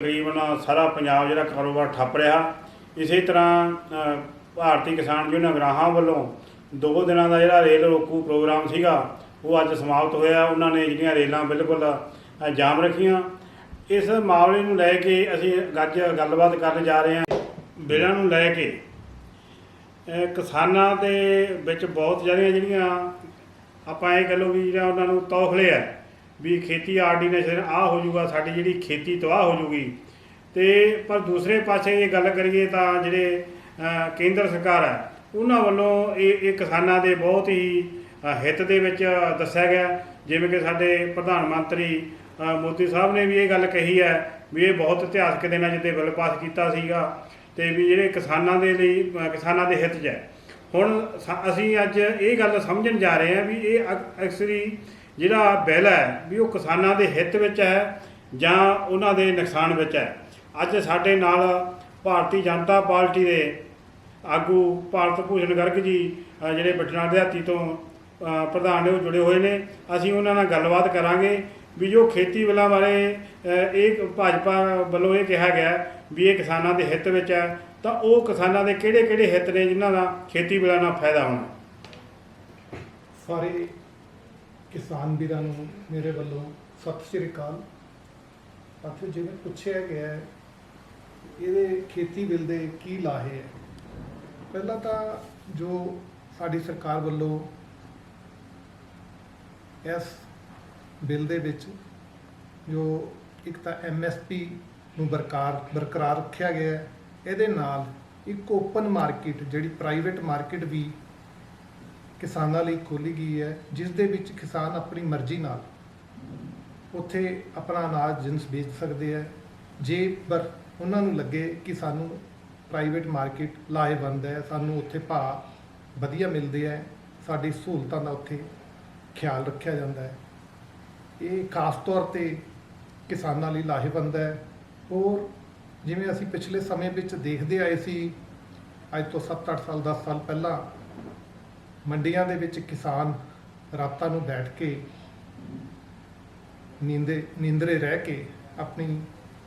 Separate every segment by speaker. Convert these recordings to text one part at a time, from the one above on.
Speaker 1: तकरीबन सारा पंजाब जिहड़ा कारोबार ठप रहा। इसी तरह भारतीय किसान यूनियन अगराहां वालों 2 दिनों का जिहड़ा रेल रोकू प्रोग्राम सीगा वो अज समाप्त होया। उन्होंने जिहड़ियां रेलां बिल्कुल जाम रखियां। इस मामले नूं लै के असीं अज गलबात करन जा रहे हैं। बिलां नूं लै के किसानां दे विच बहुत सारियां जिहड़ियां आपां इह कह लो भी जिहड़ा उन्हां नूं तौखले है भी खेती आर्डीनेशन आ हो जूगा, साडी जिहड़ी खेती तबाह हो जूगी। तो पर दूसरे पासे ये गल करिए तो जिहड़े केंद्र सरकार है उन्हां वल्लों ये किसानां दे बहुत ही हित दे विच दस्सिया गया। जिवें कि साडे प्रधानमंत्री मोदी साहब ने भी ये गल कही है भी ये बहुत इतिहासक दिन है जिद्दे बिल पास किया सीगा ते भी जिहड़े किसानां दे लई किसानां दे हित 'च है। हुण असीं अज ये गल समझण जा रहे हैं भी ये एक्चुअली जिहड़ा बिल है भी वो किसानां दे हित विच है जां उन्हां दे नुकसान विच है। अज साडे नाल भारतीय जनता पार्टी दे आगू भारत भूषण गर्ग जी जिहड़े बठिंडा देहाती तो प्रधान ने जुड़े हुए ने। असीं उन्हां नाल गलबात करांगे भी जो खेती बिलों बारे एक भाजपा वालों ये कहा गया भी ये किसानां दे हित विच है, तो वो किसानां दे किहड़े-किहड़े हित ने जिन्हां दा खेती बिलों नाल फायदा होना।
Speaker 2: सारे किसान वीरां नूं मेरे वालों सत श्री अकाल। अच्छा, जिवें पुछया गया है ये खेती बिल दे की लाहे है। पहला तो जो साडी सरकार वालों इस बिल दे विच जो एक तो MSP नूं बरकरार रखा गया है, इहदे नाल एक ओपन मार्केट जिहड़ी प्राइवेट मार्केट भी किसानां लई खोली गई है, जिस दे विच किसान अपनी मर्जी नाल उत्थे अपना अनाज जिनस बेच सकते हैं जे पर उन्हां नूं लगे कि सानूं प्राइवेट मार्केट लाहेवंद है, सानूं उत्थे भाव वधिया मिलदे है, साडी सहूलतां दा उत्थे ख्याल रखा जाता है। ये खास तौर पर किसानां लई लाहेवंद है। और जिवें असीं पिछले समय विच देखते आए सी, अज तो 7-8 साल 10 साल पहला मंडियां दे विच किसान रातां नूं बैठ के नींदरे रह के अपनी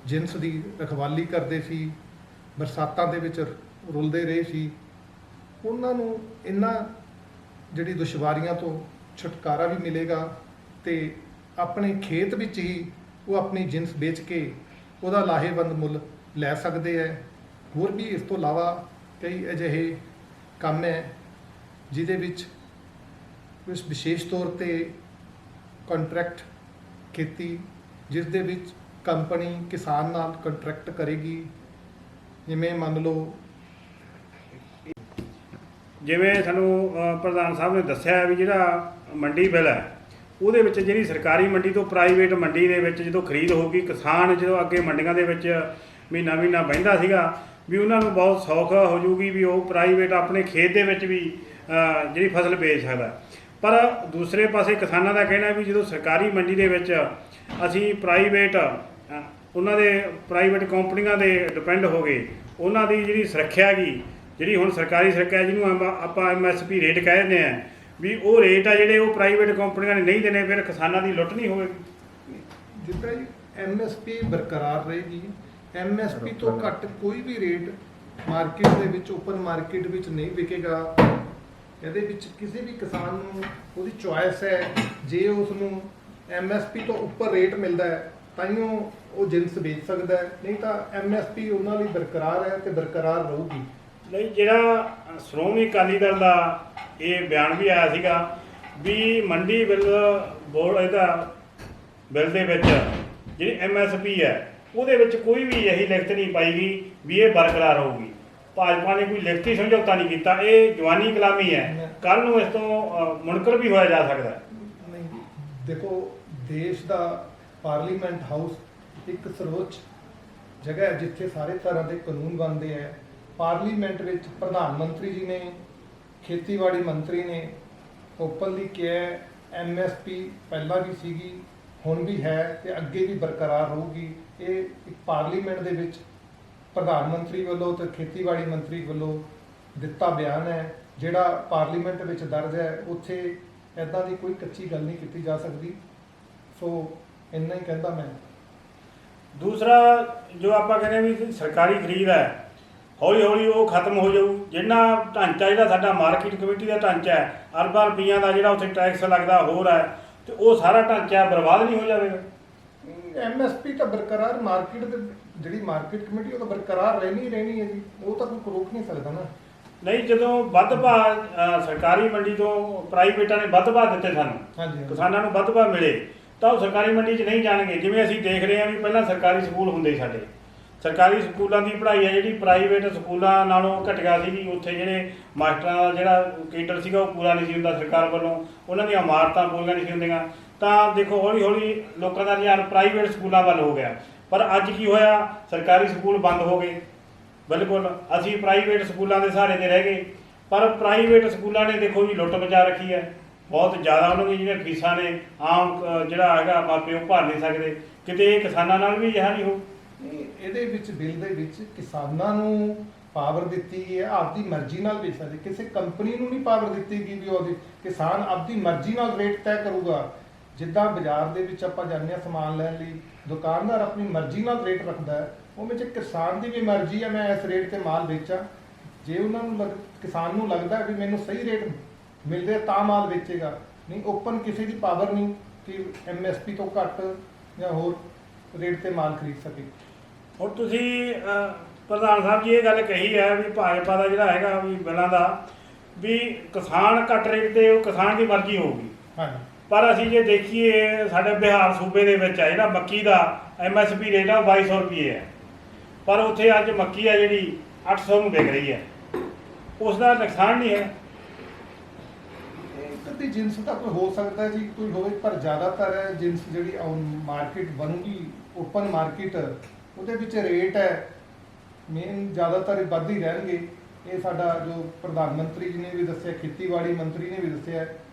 Speaker 2: जिनस की रखवाली करते सी, बरसातां दे विच रुलदे रहे सी। उन्हां नूं इन्हां जिहड़ी दुश्वारियां तो छुटकारा भी मिलेगा ते अपने खेत विच ही वो अपनी जिनस बेच के उहदा लाहेवंद मुल लै सकते हैं। होर भी इस तो इलावा कई अजिहे काम है जिहदे विच कुछ विशेष तौर पर कॉन्ट्रैक्ट खेती जिस दे विच कंपनी किसान नाल कंट्रैक्ट करेगी। जिवें मान लो
Speaker 1: जिवें सानूं प्रधान साहब ने दस्सिया भी जिहड़ा मंडी बिल है ਉਹਦੇ ਵਿੱਚ ਜਿਹੜੀ ਸਰਕਾਰੀ ਮੰਡੀ ਤੋਂ ਪ੍ਰਾਈਵੇਟ ਮੰਡੀ ਦੇ ਵਿੱਚ ਜਦੋਂ ਖਰੀਦ ਹੋਊਗੀ, ਕਿਸਾਨ ਜਦੋਂ ਅੱਗੇ ਮੰਡੀਆਂ ਦੇ ਵਿੱਚ ਮਹੀਨਾ ਬਹਿੰਦਾ ਸੀਗਾ ਵੀ ਉਹਨਾਂ ਨੂੰ ਬਹੁਤ ਸੌਖ ਹੋ ਜੂਗੀ ਵੀ ਉਹ ਪ੍ਰਾਈਵੇਟ ਆਪਣੇ ਖੇਤ ਦੇ ਵਿੱਚ ਵੀ ਜਿਹੜੀ ਫਸਲ ਵੇਚ ਸਕਦਾ। ਪਰ ਦੂਸਰੇ ਪਾਸੇ ਕਿਸਾਨਾਂ ਦਾ ਕਹਿਣਾ ਵੀ ਜਦੋਂ ਸਰਕਾਰੀ ਮੰਡੀ ਦੇ ਵਿੱਚ ਅਸੀਂ ਪ੍ਰਾਈਵੇਟ ਉਹਨਾਂ ਦੇ ਪ੍ਰਾਈਵੇਟ ਕੰਪਨੀਆਂ ਦੇ ਡਿਪੈਂਡ ਹੋ ਗਏ, ਉਹਨਾਂ ਦੀ ਜਿਹੜੀ ਸੁਰੱਖਿਆ ਗੀ ਜਿਹੜੀ ਹੁਣ ਸਰਕਾਰੀ ਸੁਰੱਖਿਆ ਜਿਹਨੂੰ ਆਪਾਂ MSP ਰੇਟ ਕਹਿ ਦਿੰਦੇ ਹਾਂ भी वो रेट आ जिहड़े वो प्राइवेट कंपनियां ने नहीं देने, फिर किसानां दी लुੱਟ नहीं होगी।
Speaker 2: जितना MSP बरकरार रहेगी, MSP तो घट कोई भी rate market they which open market which नहीं विकेगा। इहदे विच किसी भी किसान नूं उहदी चॉइस है, जे उसनूं MSP तो उपर रेट मिलता है ताइयों वो जिनस बेच सकता है, नहीं तो MSP उन्हां लई बरकरार है तो बरकरार रहूगी।
Speaker 1: नहीं, जिहड़ा श्रोमणी अकाली दल दा ये बयान भी आया सीगा भी मंडी बिल बोर्ड इहदा बिल दे विच जिहड़ी MSP है ਉਹਦੇ ਵਿੱਚ कोई भी यही लिखत नहीं पाई गई भी ये बरकरार होगी। भाजपा ने कोई लिखती समझौता नहीं किया, ये जवानी कलामी है, कल नूं इस तो मुनकर भी होया जा सकता है।
Speaker 2: नहीं, देखो देश का पार्लीमेंट हाउस एक सर्वोच्च जगह है जिथे सारे तरह के कानून बनते हैं। पार्लीमेंट विच प्रधानमंत्री जी ने खेतीबाड़ी मंत्री ने ओपनली किया है MSP पहला भी सीगी हुण भी है ते अगे भी बरकरार रहूगी। ये एक पार्लीमेंट दे विच प्रधानमंत्री वालों तो खेतीबाड़ी मंत्री वालों दिता बयान है जिहड़ा पार्लीमेंट विच दर्ज है, उत्थे इदां दी कोई कच्ची गल नहीं की जा सकती। सो इन्ना ही कहंदा मैं।
Speaker 1: ਦੂਸਰਾ ਜੋ ਆਪਾਂ ਕਹਿੰਦੇ ਵੀ ਸਰਕਾਰੀ ਖਰੀਦ ਹੈ, ਹੌਲੀ ਹੌਲੀ ਉਹ ਖਤਮ ਹੋ ਜਾਊ। ਜਿੰਨਾ ਢਾਂਚਾ ਜਿਹੜਾ ਸਾਡਾ ਮਾਰਕੀਟ ਕਮੇਟੀ ਦਾ ਢਾਂਚਾ ਹੈ, ਅਰਬਾਂ ਰੁਪਈਆਂ ਦਾ ਜਿਹੜਾ ਉੱਥੇ ਟੈਕਸ ਲੱਗਦਾ ਹੋਰ ਹੈ, ਤੇ ਉਹ ਸਾਰਾ ਢਾਂਚਾ ਬਰਬਾਦ ਨਹੀਂ ਹੋ ਜਾਵੇਗਾ।
Speaker 2: ਐਮਐਸਪੀ ਤਾਂ ਬਰਕਰਾਰ, ਮਾਰਕੀਟ ਦੇ ਜਿਹੜੀ ਮਾਰਕੀਟ ਕਮੇਟੀ ਉਹ ਤਾਂ ਬਰਕਰਾਰ ਰਹਿਣੀ ਹੈ ਜੀ, ਉਹ ਤਾਂ ਕੋਈ ਰੋਕ ਨਹੀਂ ਸਕਦਾ ਨਾ।
Speaker 1: ਨਹੀਂ, ਜਦੋਂ ਵੱਧ ਭਾਅ ਸਰਕਾਰੀ ਮੰਡੀ ਤੋਂ ਪ੍ਰਾਈਵੇਟਾਂ ਨੇ ਵੱਧ ਭਾਅ ਦਿੱਤੇ ਸਾਨੂੰ,
Speaker 2: ਹਾਂਜੀ
Speaker 1: ਕਿਸਾਨਾਂ ਨੂੰ ਵੱਧ ਭਾਅ ਮਿਲੇ, ਤਾਂ ਉਹ ਸਰਕਾਰੀ ਮੰਡੀ 'ਚ ਨਹੀਂ ਜਾਣਗੇ। ਜਿਵੇਂ ਅਸੀਂ ਦੇਖ ਰਹੇ ਹਾਂ ਵੀ ਪਹਿਲਾਂ ਸਰਕਾਰੀ ਸਕੂਲ ਹੁੰਦੇ ਸਾਡੇ, ਸਰਕਾਰੀ ਸਕੂਲਾਂ ਦੀ ਪੜ੍ਹਾਈ ਹੈ ਜਿਹੜੀ ਪ੍ਰਾਈਵੇਟ ਸਕੂਲਾਂ ਨਾਲੋਂ ਘਟੀਆ ਸੀਗੀ। ਉੱਥੇ ਜਿਹੜੇ ਮਾਸਟਰਾਂ ਦਾ ਜਿਹੜਾ ਕੇਡਰ ਸੀਗਾ ਉਹ ਪੂਰਾ ਨਹੀਂ ਸੀ ਹੁੰਦਾ ਸਰਕਾਰ ਵੱਲੋਂ, ਉਹਨਾਂ ਦੀਆਂ ਇਮਾਰਤਾਂ ਪੂਰੀਆਂ ਨਹੀਂ ਸੀ ਹੁੰਦੀਆਂ। ਤਾਂ ਦੇਖੋ ਹੌਲੀ ਹੌਲੀ ਲੋਕਾਂ ਦਾ ਰੁਝਾਨ ਪ੍ਰਾਈਵੇਟ ਸਕੂਲਾਂ ਵੱਲ ਹੋ ਗਿਆ। ਪਰ ਅੱਜ ਕੀ ਹੋਇਆ, ਸਰਕਾਰੀ ਸਕੂਲ ਬੰਦ ਹੋ ਗਏ ਬਿਲਕੁਲ, ਅਸੀਂ ਪ੍ਰਾਈਵੇਟ ਸਕੂਲਾਂ ਦੇ ਸਹਾਰੇ ਤੇ ਰਹਿ ਗਏ। ਪਰ ਪ੍ਰਾਈਵੇਟ ਸਕੂਲਾਂ ਨੇ ਦੇਖੋ ਜੀ ਲੁੱਟ ਮਚਾ ਰੱਖੀ ਹੈ ਬਹੁਤ ਜ਼ਿਆਦਾ। ਉਹਨਾਂ ਦੀਆਂ ਜਿਹੜੀਆਂ ਫੀਸਾਂ ਨੇ ਆਮ ਜਿਹੜਾ ਹੈਗਾ ਮਾਪੇ ਉਹ ਭਰ ਨਹੀਂ ਸਕਦੇ। ਕਿਤੇ ਇਹ ਕਿਸਾਨਾਂ ਨਾਲ ਵੀ ਅਜਿਹਾ ਨਹੀਂ ਹੋ।
Speaker 2: ਇਹਦੇ ਵਿੱਚ ਬਿੱਲ ਦੇ ਵਿੱਚ ਕਿਸਾਨਾਂ ਨੂੰ ਪਾਵਰ ਦਿੱਤੀ ਗਈ ਹੈ ਆਪਦੀ ਮਰਜ਼ੀ ਨਾਲ ਵੇਚ ਸਕਦੇ। ਕਿਸੇ ਕੰਪਨੀ ਨੂੰ ਨਹੀਂ ਪਾਵਰ ਦਿੱਤੀ ਗਈ ਵੀ ਉਹਦੀ ਕਿਸਾਨ ਆਪਦੀ ਮਰਜ਼ੀ ਨਾਲ ਰੇਟ ਤੈਅ ਕਰੂਗਾ। ਜਿੱਦਾਂ ਬਾਜ਼ਾਰ ਦੇ ਵਿੱਚ ਆਪਾਂ ਜਾਂਦੇ ਹਾਂ ਸਮਾਨ ਲੈਣ ਲਈ, ਦੁਕਾਨਦਾਰ ਆਪਣੀ ਮਰਜ਼ੀ ਨਾਲ ਰੇਟ ਰੱਖਦਾ ਹੈ, ਉਵੇਂ ਚ ਕਿਸਾਨ ਦੀ ਵੀ ਮਰਜ਼ੀ ਹੈ ਮੈਂ ਇਸ ਰੇਟ ਤੇ ਮਾਲ ਵੇਚਾਂ। ਜੇ ਉਹਨਾਂ ਨੂੰ ਕਿਸਾਨ ਨੂੰ ਲੱਗਦਾ ਵੀ ਮੈਨੂੰ ਸਹੀ ਰੇਟ ਮਿਲ ਰਿਹਾ ਤਾਂ ਮਾਲ ਵੇਚੇਗਾ। ਨਹੀਂ, ਓਪਨ ਕਿਸੇ ਦੀ ਪਾਵਰ ਨਹੀਂ ਕਿ ਐਮਐਸਪੀ ਤੋਂ ਘੱਟ ਜਾਂ ਹੋਰ ਰੇਟ ਤੇ ਮਾਲ ਖਰੀਦ ਸਕੇ।
Speaker 1: ਹੁਣ ਤੁਸੀਂ ਪ੍ਰਧਾਨ ਸਾਹਿਬ ਜੀ ਇਹ ਗੱਲ ਕਹੀ ਹੈ ਵੀ ਭਾਜਪਾ ਦਾ ਜਿਹੜਾ ਹੈਗਾ ਵੀ ਬਿੱਲਾਂ ਦਾ ਵੀ ਕਿਸਾਨ ਘੱਟ ਰੇਟ ਤੇ ਉਹ ਕਿਸਾਨ ਦੀ ਮਰਜ਼ੀ ਹੋਊਗੀ।
Speaker 2: ਹਾਂਜੀ,
Speaker 1: ਪਰ ਅਸੀਂ ਜੇ ਦੇਖੀਏ ਸਾਡੇ ਬਿਹਾਰ ਸੂਬੇ ਦੇ ਵਿੱਚ ਹੈ ਜਿਹੜਾ ਮੱਕੀ ਦਾ ਐਮਐਸਪੀ ਰੇਟ ਆ 2200 ਰੁਪਏ ਹੈ, ਪਰ ਉੱਥੇ ਅੱਜ ਮੱਕੀ ਆ ਜਿਹੜੀ 800 ਨੂੰ ਵਿਕ ਰਹੀ ਹੈ। ਉਸ ਦਾ ਨੁਕਸਾਨ ਨਹੀਂ ਹੈ।
Speaker 2: ਇੱਕ ਅੱਧੀ ਜਿੰਸ ਤਾਂ ਕੋਈ ਹੋ ਸਕਦਾ ਜੀ, ਕੋਈ ਹੋਵੇ, ਪਰ ਜ਼ਿਆਦਾਤਰ ਜਿੰਸ ਜਿਹੜੀ ਮਾਰਕੀਟ ਬਣੂਗੀ ਓਪਨ ਮਾਰਕੀਟ, ਉਹਦੇ ਵਿੱਚ ਰੇਟ ਹੈ ਮੇਨ ਜ਼ਿਆਦਾਤਰ ਵੱਧ ਹੀ ਰਹਿਣਗੇ। ਇਹ ਸਾਡਾ ਜੋ ਪ੍ਰਧਾਨ ਮੰਤਰੀ ਜੀ ਨੇ ਵੀ ਦੱਸਿਆ, ਖੇਤੀਬਾੜੀ ਮੰਤਰੀ ਨੇ ਵੀ ਦੱਸਿਆ,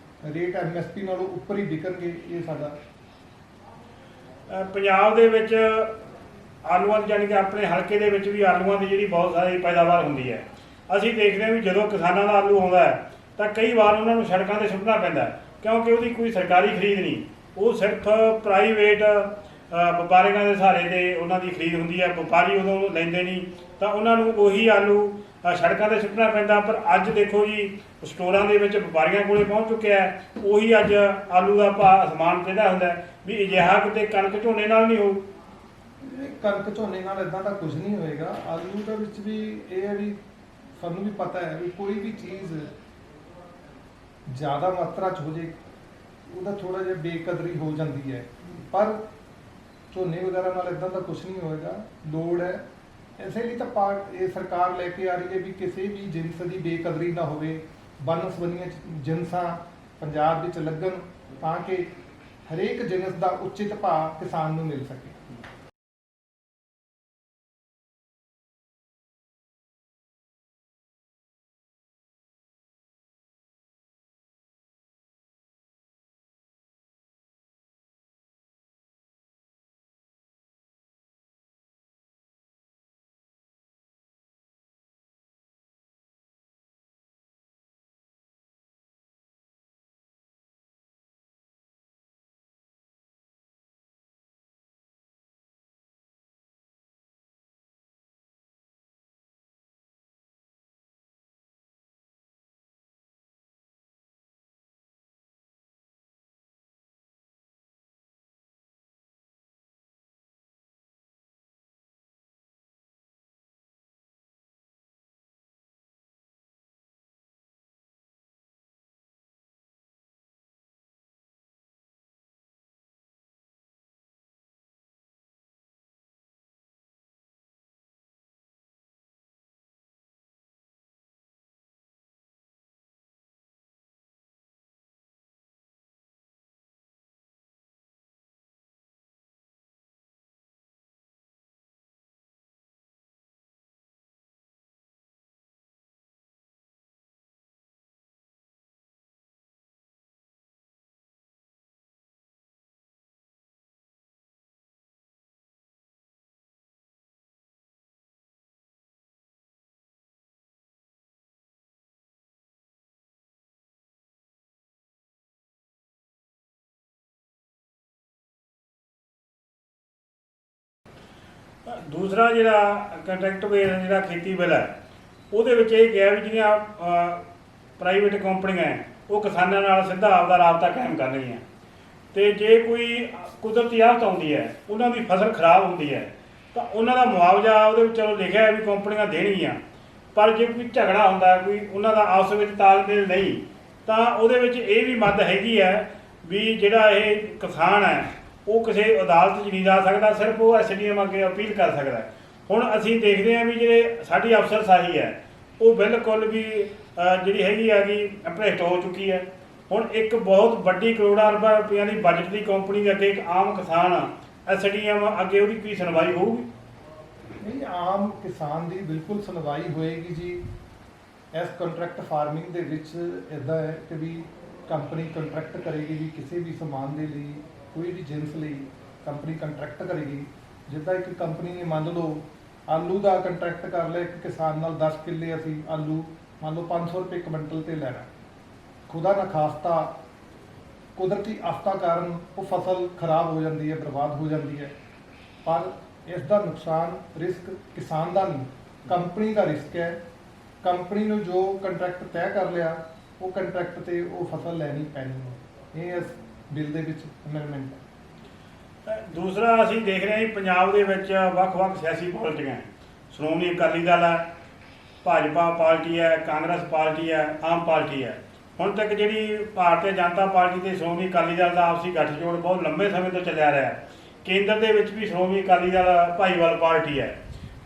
Speaker 2: ਰੇਟ ਐਮਐਸਪੀ ਨਾਲੋਂ ਉੱਪਰ ਹੀ ਵਿਕਣਗੇ। ਇਹ ਸਾਡਾ
Speaker 1: ਪੰਜਾਬ ਦੇ ਵਿੱਚ ਆਲੂਆਂ ਦੀ, ਜਾਣੀ ਕਿ ਆਪਣੇ ਹਲਕੇ ਦੇ ਵਿੱਚ ਵੀ ਆਲੂਆਂ ਦੀ ਜਿਹੜੀ ਬਹੁਤ ਸਾਰੀ ਪੈਦਾਵਾਰ ਹੁੰਦੀ ਹੈ। ਅਸੀਂ ਦੇਖਦੇ ਹਾਂ ਵੀ ਜਦੋਂ ਕਿਸਾਨਾਂ ਦਾ ਆਲੂ ਆਉਂਦਾ ਹੈ ਤਾਂ ਕਈ ਵਾਰ ਉਹਨਾਂ ਨੂੰ ਸੜਕਾਂ 'ਤੇ ਸੁੱਟਣਾ ਪੈਂਦਾ, ਕਿਉਂਕਿ ਉਹਦੀ ਕੋਈ ਸਰਕਾਰੀ ਖਰੀਦ ਨਹੀਂ, ਉਹ ਸਿਰਫ ਪ੍ਰਾਈਵੇਟ ਵਪਾਰੀਆਂ ਦੇ ਸਹਾਰੇ 'ਤੇ ਉਹਨਾਂ ਦੀ ਖਰੀਦ ਹੁੰਦੀ ਹੈ। ਵਪਾਰੀ ਉਦੋਂ ਲੈਂਦੇ ਨਹੀਂ ਤਾਂ ਉਹਨਾਂ ਨੂੰ ਉਹੀ ਆਲੂ ਸੜਕਾਂ 'ਤੇ ਸੁੱਟਣਾ ਪੈਂਦਾ। ਪਰ ਅੱਜ ਦੇਖੋ ਜੀ ਸਟੋਰਾਂ ਦੇ ਵਿੱਚ ਵਪਾਰੀਆਂ ਕੋਲੇ ਪਹੁੰਚ ਚੁੱਕਿਆ ਹੈ, ਉਹੀ ਅੱਜ ਆਲੂ ਦਾ ਭਾਅ ਅਸਮਾਨ ਤੇ ਹੁੰਦਾ ਵੀ ਅਜਿਹਾ ਕਿਤੇ ਕਣਕ ਝੋਨੇ ਨਾਲ ਨਹੀਂ ਹੋਊ।
Speaker 2: ਕਣਕ ਝੋਨੇ ਨਾਲ ਇਦਾਂ ਦਾ ਕੁਝ ਨਹੀਂ ਹੋਏਗਾ। ਆਲੂ ਦੇ ਵਿੱਚ ਵੀ ਇਹ ਹੈ ਵੀ ਸਾਨੂੰ ਵੀ ਪਤਾ ਹੈ ਵੀ ਕੋਈ ਵੀ ਚੀਜ਼ ਜ਼ਿਆਦਾ ਮਾਤਰਾ 'ਚ ਹੋ ਜੇ ਉਹਦਾ ਥੋੜਾ ਜਿਹਾ ਬੇਕਦਰੀ ਹੋ ਜਾਂਦੀ ਹੈ, ਪਰ ਝੋਨੇ ਵਗੈਰਾ ਨਾਲ ਇਦਾਂ ਦਾ ਕੁਝ ਨਹੀਂ ਹੋਏਗਾ। ਲੋੜ ਹੈ, ਇਸੇ ਲਈ ਤਾਂ ਇਹ ਸਰਕਾਰ ਲੈ ਕੇ ਆ ਰਹੀ ਹੈ ਵੀ ਕਿਸੇ ਵੀ ਜਿਨਸ ਦੀ ਬੇਕਦਰੀ ਨਾ ਹੋਵੇ, ਬਨਸਬਨੀਆਂ ਜਿਨਸਾਂ ਪੰਜਾਬ ਵਿੱਚ ਲੱਗਣ ਤਾਂ ਕਿ ਹਰੇਕ ਜਿਨਸ ਦਾ ਉਚਿਤ ਭਾਅ ਕਿਸਾਨ ਨੂੰ ਮਿਲ ਸਕੇ।
Speaker 1: ਦੂਸਰਾ ਜਿਹੜਾ ਕੰਟਰੈਕਟ ਬੇਸ ਜਿਹੜਾ ਖੇਤੀ ਬਿੱਲ ਹੈ ਉਹਦੇ ਵਿੱਚ ਇਹ ਕਿਹਾ ਵੀ ਜਿਹੜੀਆਂ ਪ੍ਰਾਈਵੇਟ ਕੰਪਨੀਆਂ ਹੈ ਉਹ ਕਿਸਾਨਾਂ ਨਾਲ ਸਿੱਧਾ ਆਪਦਾ ਰਾਬਤਾ ਕਾਇਮ ਕਰਨਗੀਆਂ, ਅਤੇ ਜੇ ਕੋਈ ਕੁਦਰਤੀ ਆਫਤ ਆਉਂਦੀ ਹੈ, ਉਹਨਾਂ ਦੀ ਫਸਲ ਖਰਾਬ ਹੁੰਦੀ ਹੈ, ਤਾਂ ਉਹਨਾਂ ਦਾ ਮੁਆਵਜ਼ਾ ਉਹਦੇ ਵਿੱਚ ਚਲੋ ਲਿਖਿਆ ਹੈ ਵੀ ਕੰਪਨੀਆਂ ਦੇਣਗੀਆਂ, ਪਰ ਜੇ ਕੋਈ ਝਗੜਾ ਹੁੰਦਾ ਕੋਈ ਉਹਨਾਂ ਦਾ ਆਪਸ ਵਿੱਚ ਤਾਲਮੇਲ ਨਹੀਂ, ਤਾਂ ਉਹਦੇ ਵਿੱਚ ਇਹ ਵੀ ਮੱਦ ਹੈਗੀ ਹੈ ਵੀ ਜਿਹੜਾ ਇਹ ਕਿਸਾਨ ਹੈ ਉਹ ਕਿਸੇ ਅਦਾਲਤ 'ਚ ਨਹੀਂ ਜਾ ਸਕਦਾ, ਸਿਰਫ ਉਹ SDM ਅੱਗੇ ਅਪੀਲ ਕਰ ਸਕਦਾ ਹੈ। ਹੁਣ ਅਸੀਂ ਦੇਖਦੇ ਹਾਂ ਵੀ ਜਿਹੜੇ ਸਾਡੀ ਅਫਸਰਸ਼ਾਹੀ ਹੈ ਉਹ ਬਿਲਕੁਲ ਵੀ ਜਿਹੜੀ ਹੈਗੀ ਭ੍ਰਿਸ਼ਟ ਹੋ ਚੁੱਕੀ ਹੈ। ਹੁਣ ਇੱਕ ਬਹੁਤ ਵੱਡੀ ਕਰੋੜਾਂ ਰੁਪਈਆਂ ਦੀ ਬਜਟ ਦੀ ਕੰਪਨੀ ਦੇ ਅੱਗੇ ਇੱਕ ਆਮ ਕਿਸਾਨ SDM ਅੱਗੇ ਉਹਦੀ ਕੀ ਸੁਣਵਾਈ ਹੋਊਗੀ?
Speaker 2: ਨਹੀਂ, ਆਮ ਕਿਸਾਨ ਦੀ ਬਿਲਕੁਲ ਸੁਣਵਾਈ ਹੋਏਗੀ ਜੀ। ਇਸ ਕੰਟਰੈਕਟ ਫਾਰਮਿੰਗ ਦੇ ਵਿੱਚ ਇੱਦਾਂ ਹੈ ਕਿ ਵੀ ਕੰਪਨੀ ਕੰਟਰੈਕਟ ਕਰੇਗੀ ਵੀ ਕਿਸੇ ਵੀ ਸਮਾਨ ਦੇ ਲਈ, ਕੋਈ ਵੀ ਜਿੰਸ ਲਈ ਕੰਪਨੀ ਕੰਟਰੈਕਟ ਕਰੇਗੀ। ਜਿੱਦਾਂ ਇੱਕ ਕੰਪਨੀ ਨੇ ਮੰਨ ਲਓ ਆਲੂ ਦਾ ਕੰਟਰੈਕਟ ਕਰ ਲਿਆ ਇੱਕ ਕਿਸਾਨ ਨਾਲ, 10 ਕਿੱਲੇ ਅਸੀਂ ਆਲੂ ਮੰਨ ਲਓ 500 ਰੁਪਏ ਕੁਇੰਟਲ ਤੇ ਲੈਣਾ, ਖੁਦਾ ਨਾ ਖਾਸਤਾ ਕੁਦਰਤੀ ਆਫਤਾਂ ਕਾਰਨ ਉਹ ਫਸਲ ਖਰਾਬ ਹੋ ਜਾਂਦੀ ਹੈ, ਬਰਬਾਦ ਹੋ ਜਾਂਦੀ ਹੈ, ਪਰ ਇਸ ਦਾ ਨੁਕਸਾਨ ਰਿਸਕ ਕਿਸਾਨ ਦਾ ਨਹੀਂ, ਕੰਪਨੀ ਦਾ ਰਿਸਕ ਹੈ। ਕੰਪਨੀ ਨੂੰ ਜੋ ਕੰਟਰੈਕਟ ਤੈਅ ਕਰ ਲਿਆ ਉਹ ਕੰਟਰੈਕਟ ਤੇ ਉਹ ਫਸਲ ਲੈਣੀ ਪੈਣੀ ਹੈ। ਇਹ ਇਸ ਬਿੱਲ ਦੇ ਵਿੱਚ ਅਮੈਂਡਮੈਂਟ ਹੈ।
Speaker 1: ਦੂਸਰਾ ਅਸੀਂ ਦੇਖ ਰਹੇ ਹਾਂ ਜੀ ਪੰਜਾਬ ਦੇ ਵਿੱਚ ਵੱਖ-ਵੱਖ ਸਿਆਸੀ ਪਾਰਟੀਆਂ, ਸ਼੍ਰੋਮਣੀ ਅਕਾਲੀ ਦਲ ਹੈ, ਭਾਜਪਾ ਪਾਰਟੀ ਹੈ, ਕਾਂਗਰਸ ਪਾਰਟੀ ਹੈ, ਆਮ ਪਾਰਟੀ ਹੈ। ਹੁਣ ਤੱਕ ਜਿਹੜੀ ਭਾਰਤੀ ਜਨਤਾ ਪਾਰਟੀ ਤੇ ਸ਼੍ਰੋਮਣੀ ਅਕਾਲੀ ਦਲ ਦਾ ਆਪਸੀ ਗੱਠਜੋੜ ਬਹੁਤ ਲੰਬੇ ਸਮੇਂ ਤੋਂ ਚੱਲਿਆ ਰਿਹਾ। ਕੇਂਦਰ ਦੇ ਵਿੱਚ ਵੀ ਸ਼੍ਰੋਮਣੀ ਅਕਾਲੀ ਦਲ ਭਾਈਵਾਲ ਪਾਰਟੀ ਹੈ,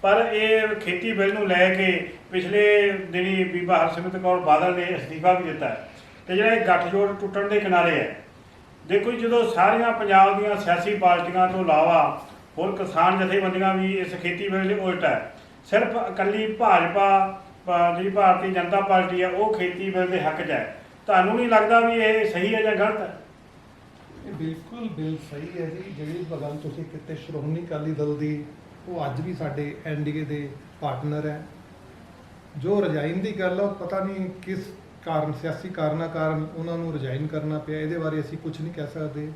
Speaker 1: ਪਰ ਇਹ ਖੇਤੀ ਬਿੱਲ ਨੂੰ ਲੈ ਕੇ ਪਿਛਲੇ ਦਿਨੀ ਬੀਬਾ ਹਰਸਿਮਰਤ ਕੌਰ ਬਾਦਲ ਨੇ ਅਸਤੀਫਾ ਵੀ ਦਿੱਤਾ ਹੈ, ਅਤੇ ਜਿਹੜਾ ਇਹ ਗੱਠਜੋੜ ਟੁੱਟਣ ਦੇ ਕਿਨਾਰੇ ਹੈ। ਦੇਖੋ ਜੀ, ਜਦੋਂ ਸਾਰੀਆਂ ਪੰਜਾਬ ਦੀਆਂ ਸਿਆਸੀ ਪਾਰਟੀਆਂ ਤੋਂ ਇਲਾਵਾ ਹੋਰ ਕਿਸਾਨ ਜਥੇਬੰਦੀਆਂ ਵੀ ਇਸ ਖੇਤੀ ਬਿੱਲ ਦੇ ਉਲਟ ਹੈ, ਸਿਰਫ ਇਕੱਲੀ ਭਾਜਪਾ ਜਿਹੜੀ ਭਾਰਤੀ ਜਨਤਾ ਪਾਰਟੀ ਹੈ ਉਹ ਖੇਤੀ ਬਿੱਲ ਦੇ ਹੱਕ 'ਚ ਹੈ। ਤੁਹਾਨੂੰ ਨਹੀਂ ਲੱਗਦਾ ਵੀ ਇਹ ਸਹੀ ਹੈ ਜਾਂ ਗਲਤ ਹੈ?
Speaker 2: ਇਹ ਬਿਲਕੁਲ ਬਿੱਲ ਸਹੀ ਹੈ ਜੀ। ਜਿਹੜੀ ਗੱਲ ਤੁਸੀਂ ਕਿਤੇ ਸ਼੍ਰੋਮਣੀ ਅਕਾਲੀ ਦਲ ਦੀ, ਉਹ ਅੱਜ ਵੀ ਸਾਡੇ NDA ਦੇ ਪਾਰਟਨਰ ਹੈ। ਜੋ ਰਿਜ਼ਾਈਨ ਦੀ ਗੱਲ ਆ, ਉਹ ਪਤਾ ਨਹੀਂ ਕਿਸ ਕਾਰਨ, ਸਿਆਸੀ ਕਾਰਨਾਂ ਕਾਰਨ ਉਹਨਾਂ ਨੂੰ ਰਿਜ਼ਾਈਨ ਕਰਨਾ ਪਿਆ, ਇਹਦੇ ਬਾਰੇ ਅਸੀਂ ਕੁਝ ਨਹੀਂ ਕਹਿ ਸਕਦੇ।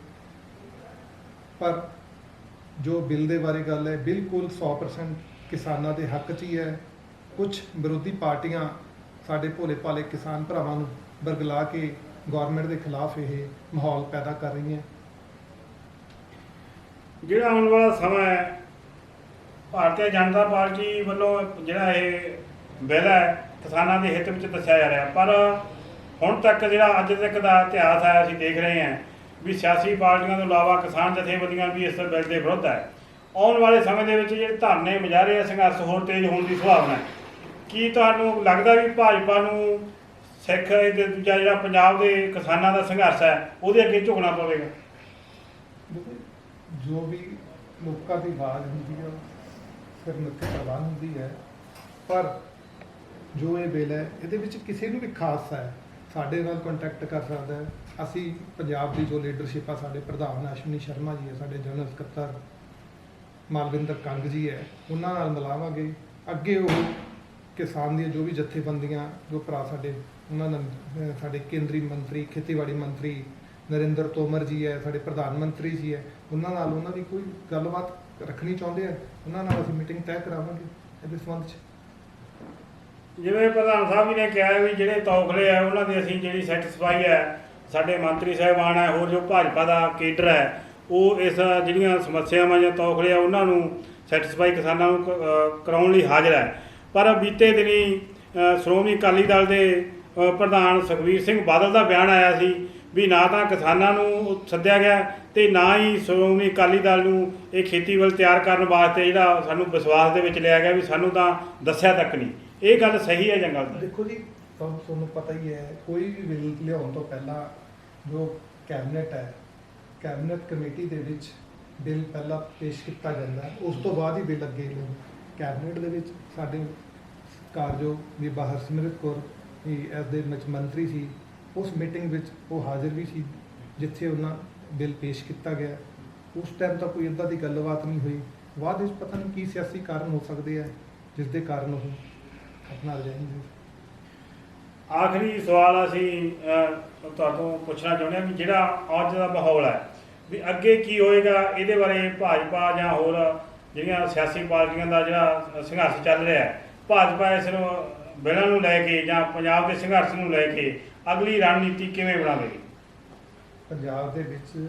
Speaker 2: ਪਰ ਜੋ ਬਿੱਲ ਦੇ ਬਾਰੇ ਗੱਲ ਹੈ, ਬਿਲਕੁਲ 100% ਕਿਸਾਨਾਂ ਦੇ ਹੱਕ 'ਚ ਹੀ ਹੈ। ਕੁਝ ਵਿਰੋਧੀ ਪਾਰਟੀਆਂ ਸਾਡੇ ਭੋਲੇ ਭਾਲੇ ਕਿਸਾਨ ਭਰਾਵਾਂ ਨੂੰ ਬਰਗਲਾ ਕੇ ਗੌਰਮੈਂਟ ਦੇ ਖਿਲਾਫ ਇਹ ਮਾਹੌਲ ਪੈਦਾ ਕਰ ਰਹੀਆਂ।
Speaker 1: ਜਿਹੜਾ ਆਉਣ ਵਾਲਾ ਸਮਾਂ ਹੈ, ਭਾਰਤੀ ਜਨਤਾ ਪਾਰਟੀ ਵੱਲੋਂ ਜਿਹੜਾ ਇਹ ਬਿੱਲ ਹੈ ਕਿਸਾਨਾਂ ਦੇ ਹਿੱਤ ਵਿੱਚ ਦੱਸਿਆ ਜਾ ਰਿਹਾ, ਪਰ ਹੁਣ ਤੱਕ ਜਿਹੜਾ ਅੱਜ ਤੱਕ ਦਾ ਇਤਿਹਾਸ ਹੈ ਅਸੀਂ ਦੇਖ ਰਹੇ ਹਾਂ ਵੀ ਸਿਆਸੀ ਪਾਰਟੀਆਂ ਤੋਂ ਇਲਾਵਾ ਕਿਸਾਨ ਜਥੇਬੰਦੀਆਂ ਵੀ ਇਸ ਬਿੱਲ ਦੇ ਵਿਰੁੱਧ ਹੈ। ਆਉਣ ਵਾਲੇ ਸਮੇਂ ਦੇ ਵਿੱਚ ਜਿਹੜੇ ਧਰਨੇ ਮੁਜ਼ਾਹਰੇ ਸੰਘਰਸ਼ ਹੋਰ ਤੇਜ਼ ਹੋਣ ਦੀ ਸੰਭਾਵਨਾ ਹੈ। ਕੀ ਤੁਹਾਨੂੰ ਲੱਗਦਾ ਵੀ ਭਾਜਪਾ ਨੂੰ ਸਿੱਖ ਦੂਜਾ ਜਿਹੜਾ ਪੰਜਾਬ ਦੇ ਕਿਸਾਨਾਂ ਦਾ ਸੰਘਰਸ਼ ਹੈ ਉਹਦੇ ਅੱਗੇ ਝੁਕਣਾ ਪਵੇਗਾ?
Speaker 2: ਜੋ ਵੀ ਲੋਕਾਂ ਦੀ ਆਵਾਜ਼ ਹੁੰਦੀ ਹੈ ਫਿਰ ਮੱਥੇ ਪ੍ਰਵਾਨ ਹੁੰਦੀ ਹੈ, ਪਰ ਜੋ ਇਹ ਬਿੱਲ ਹੈ ਇਹਦੇ ਵਿੱਚ ਕਿਸੇ ਨੂੰ ਵੀ ਖਾਸ ਹੈ ਸਾਡੇ ਨਾਲ ਕੰਟੈਕਟ ਕਰ ਸਕਦਾ ਹੈ। ਅਸੀਂ ਪੰਜਾਬ ਦੀ ਜੋ ਲੀਡਰਸ਼ਿਪ ਆ, ਸਾਡੇ ਪ੍ਰਧਾਨ ਅਸ਼ਵਨੀ ਸ਼ਰਮਾ ਜੀ ਹੈ, ਸਾਡੇ ਜਨਰਲ ਸਕੱਤਰ ਮਾਲਵਿੰਦਰ ਕੰਗ ਜੀ ਹੈ, ਉਹਨਾਂ ਨਾਲ ਮਿਲਾਵਾਂਗੇ। ਅੱਗੇ ਉਹ ਕਿਸਾਨ ਦੀਆਂ ਜੋ ਵੀ ਜਥੇਬੰਦੀਆਂ, ਜੋ ਭਰਾ ਸਾਡੇ, ਉਹਨਾਂ ਨਾਲ ਸਾਡੇ ਕੇਂਦਰੀ ਮੰਤਰੀ, ਖੇਤੀਬਾੜੀ ਮੰਤਰੀ ਨਰਿੰਦਰ ਤੋਮਰ ਜੀ ਹੈ, ਸਾਡੇ ਪ੍ਰਧਾਨ ਮੰਤਰੀ ਜੀ ਹੈ, ਉਹਨਾਂ ਨਾਲ ਉਹਨਾਂ ਦੀ ਕੋਈ ਗੱਲਬਾਤ ਰੱਖਣੀ ਚਾਹੁੰਦੇ ਆ, ਉਹਨਾਂ ਨਾਲ ਅਸੀਂ ਮੀਟਿੰਗ ਤੈਅ ਕਰਾਵਾਂਗੇ ਇਹਦੇ ਸੰਬੰਧ 'ਚ।
Speaker 1: ਜਿਵੇਂ ਪ੍ਰਧਾਨ ਸਾਹਿਬ ਜੀ ਨੇ ਕਿਹਾ ਵੀ ਜਿਹੜੇ ਤੌਖਲੇ ਆ ਉਹਨਾਂ ਦੀ ਅਸੀਂ ਜਿਹੜੀ ਸੈਟਿਸਫਾਈ ਹੈ, ਸਾਡੇ ਮੰਤਰੀ ਸਾਹਿਬਾਨ ਹੈ, ਹੋਰ ਜੋ ਭਾਜਪਾ ਦਾ ਕੇਡਰ ਹੈ, ਉਹ ਇਸ ਜਿਹੜੀਆਂ ਸਮੱਸਿਆਵਾਂ ਜਾਂ ਤੌਖਲੇ ਆ ਉਹਨਾਂ ਨੂੰ ਸੈਟਿਸਫਾਈ ਕਿਸਾਨਾਂ ਨੂੰ ਕਰਾਉਣ ਲਈ ਹਾਜ਼ਰ ਹੈ। ਪਰ ਬੀਤੇ ਦਿਨੀ ਸ਼੍ਰੋਮਣੀ ਅਕਾਲੀ ਦਲ ਦੇ ਪ੍ਰਧਾਨ ਸੁਖਬੀਰ ਸਿੰਘ ਬਾਦਲ ਦਾ ਬਿਆਨ ਆਇਆ ਸੀ ਵੀ ਨਾ ਤਾਂ ਕਿਸਾਨਾਂ ਨੂੰ ਸੱਦਿਆ ਗਿਆ ਅਤੇ ਨਾ ਹੀ ਸ਼੍ਰੋਮਣੀ ਅਕਾਲੀ ਦਲ ਨੂੰ ਇਹ ਖੇਤੀ ਬਿੱਲ ਤਿਆਰ ਕਰਨ ਵਾਸਤੇ ਜਿਹੜਾ ਸਾਨੂੰ ਵਿਸ਼ਵਾਸ ਦੇ ਵਿੱਚ ਲਿਆ ਗਿਆ ਵੀ ਸਾਨੂੰ ਤਾਂ ਦੱਸਿਆ ਤੱਕ ਨਹੀਂ। ਇਹ ਗੱਲ ਸਹੀ ਹੈ ਜਾਂ ਗਲਤ?
Speaker 2: ਦੇਖੋ ਜੀ, ਤੁਹਾਨੂੰ ਪਤਾ ਹੀ ਹੈ, ਕੋਈ ਵੀ ਬਿੱਲ ਲਿਆਉਣ ਤੋਂ ਪਹਿਲਾਂ ਜੋ ਕੈਬਨਿਟ ਹੈ, ਕੈਬਨਿਟ ਕਮੇਟੀ ਦੇ ਵਿੱਚ ਬਿੱਲ ਪਹਿਲਾਂ ਪੇਸ਼ ਕੀਤਾ ਜਾਂਦਾ, ਉਸ ਤੋਂ ਬਾਅਦ ਹੀ ਬਿੱਲ ਅੱਗੇ ਲਿਆਉਂਦੇ। ਕੈਬਨਿਟ ਦੇ ਵਿੱਚ ਸਾਡੇ ਕਾਰਜੋ ਬੀਬਾ ਹਰਸਿਮਰਤ ਕੌਰ ਇਸ ਦੇ ਵਿੱਚ ਮੰਤਰੀ ਸੀ, ਉਸ ਮੀਟਿੰਗ ਵਿੱਚ ਉਹ ਹਾਜ਼ਰ ਵੀ ਸੀ ਜਿੱਥੇ ਉਹਨਾਂ ਬਿੱਲ ਪੇਸ਼ ਕੀਤਾ ਗਿਆ। ਉਸ ਟਾਈਮ ਤਾਂ ਕੋਈ ਇੱਦਾਂ ਦੀ ਗੱਲਬਾਤ ਨਹੀਂ ਹੋਈ। ਬਾਅਦ ਵਿੱਚ ਪਤਾ ਨਹੀਂ ਕੀ ਸਿਆਸੀ ਕਾਰਨ ਹੋ ਸਕਦੇ ਆ ਜਿਸ ਦੇ ਕਾਰਨ ਉਹ ਆਪਣਾ ਜਾਏਂਗੇ।
Speaker 1: ਆਖਰੀ ਸਵਾਲ ਅਸੀਂ ਤੁਹਾਨੂੰ ਪੁੱਛਣਾ ਚਾਹੁੰਦੇ ਹਾਂ ਵੀ ਜਿਹੜਾ ਅੱਜ ਦਾ ਮਾਹੌਲ ਹੈ ਵੀ ਅੱਗੇ ਕੀ ਹੋਏਗਾ, ਇਹਦੇ ਬਾਰੇ ਭਾਜਪਾ ਜਾਂ ਹੋਰ ਜਿਹੜੀਆਂ ਸਿਆਸੀ ਪਾਰਟੀਆਂ ਦਾ ਜਿਹੜਾ ਸੰਘਰਸ਼ ਚੱਲ ਰਿਹਾ ਹੈ, ਭਾਜਪਾ ਇਸ ਨੂੰ ਬਿੱਲਾਂ ਨੂੰ ਲੈ ਕੇ ਜਾਂ ਪੰਜਾਬ ਦੇ ਸੰਘਰਸ਼ ਨੂੰ ਲੈ ਕੇ ਅਗਲੀ ਰਣਨੀਤੀ ਕਿਵੇਂ ਬਣਾਵੇਗੀ?
Speaker 2: ਪੰਜਾਬ ਦੇ ਵਿੱਚ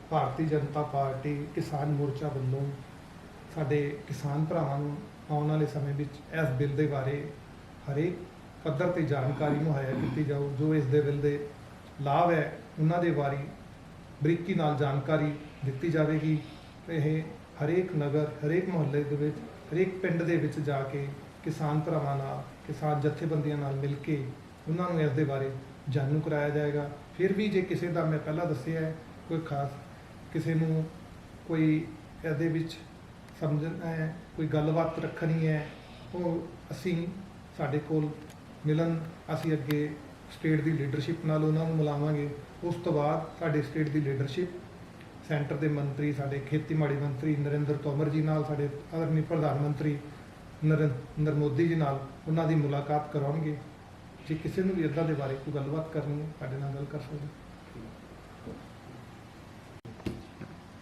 Speaker 2: ਭਾਰਤੀ ਜਨਤਾ ਪਾਰਟੀ ਕਿਸਾਨ ਮੋਰਚਾ ਵੱਲੋਂ ਸਾਡੇ ਕਿਸਾਨ ਭਰਾਵਾਂ ਨੂੰ ਆਉਣ ਵਾਲੇ ਸਮੇਂ ਵਿੱਚ ਇਸ ਬਿੱਲ ਦੇ ਬਾਰੇ ਹਰੇਕ ਪੱਧਰ ਤੇ ਜਾਣਕਾਰੀ ਮੁਹੱਈਆ ਕੀਤੀ ਜਾਊ। ਜੋ ਇਸ ਦੇ ਬਿੱਲ ਦੇ ਲਾਭ ਹੈ ਉਹਨਾਂ ਦੇ ਬਾਰੇ ਬਰੀਕੀ ਨਾਲ ਜਾਣਕਾਰੀ ਦਿੱਤੀ ਜਾਵੇਗੀ। ਇਹ ਹਰੇਕ ਨਗਰ, ਹਰੇਕ ਮੁਹੱਲੇ ਦੇ ਵਿੱਚ, ਹਰੇਕ ਪਿੰਡ ਦੇ ਵਿੱਚ ਜਾ ਕੇ ਕਿਸਾਨ ਭਰਾਵਾਂ ਨਾਲ, ਕਿਸਾਨ ਜਥੇਬੰਦੀਆਂ ਨਾਲ ਮਿਲ ਕੇ ਉਹਨਾਂ ਨੂੰ ਇਸ ਦੇ ਬਾਰੇ ਜਾਣੂ ਕਰਾਇਆ ਜਾਏਗਾ। ਫਿਰ ਵੀ ਜੇ ਕਿਸੇ ਦਾ, ਮੈਂ ਪਹਿਲਾਂ ਦੱਸਿਆ ਹੈ, ਕੋਈ ਖਾਸ ਕਿਸੇ ਨੂੰ ਕੋਈ ਇਹਦੇ ਵਿੱਚ ਸਮਝਣਾ ਹੈ, ਕੋਈ ਗੱਲਬਾਤ ਰੱਖਣੀ ਹੈ, ਉਹ ਅਸੀਂ ਸਾਡੇ ਕੋਲ ਮਿਲਣ, ਅਸੀਂ ਅੱਗੇ ਸਟੇਟ ਦੀ ਲੀਡਰਸ਼ਿਪ ਨਾਲ ਉਹਨਾਂ ਨੂੰ ਮਿਲਾਵਾਂਗੇ। ਉਸ ਤੋਂ ਬਾਅਦ ਸਾਡੇ ਸਟੇਟ ਦੀ ਲੀਡਰਸ਼ਿਪ ਸੈਂਟਰ ਦੇ ਮੰਤਰੀ, ਸਾਡੇ ਖੇਤੀਬਾੜੀ ਮੰਤਰੀ ਨਰਿੰਦਰ ਤੋਮਰ ਜੀ ਨਾਲ, ਸਾਡੇ ਆਦਰਨੀ ਪ੍ਰਧਾਨ ਮੰਤਰੀ ਨਰਿੰਦਰ ਮੋਦੀ ਜੀ ਨਾਲ ਉਹਨਾਂ ਦੀ ਮੁਲਾਕਾਤ ਕਰਾਉਣਗੇ। ਜੇ ਕਿਸੇ ਨੂੰ ਵੀ ਇੱਦਾਂ ਦੇ ਬਾਰੇ ਕੋਈ ਗੱਲਬਾਤ ਕਰਨੀ ਹੈ, ਸਾਡੇ ਨਾਲ ਗੱਲ ਕਰ ਸਕਦੇ।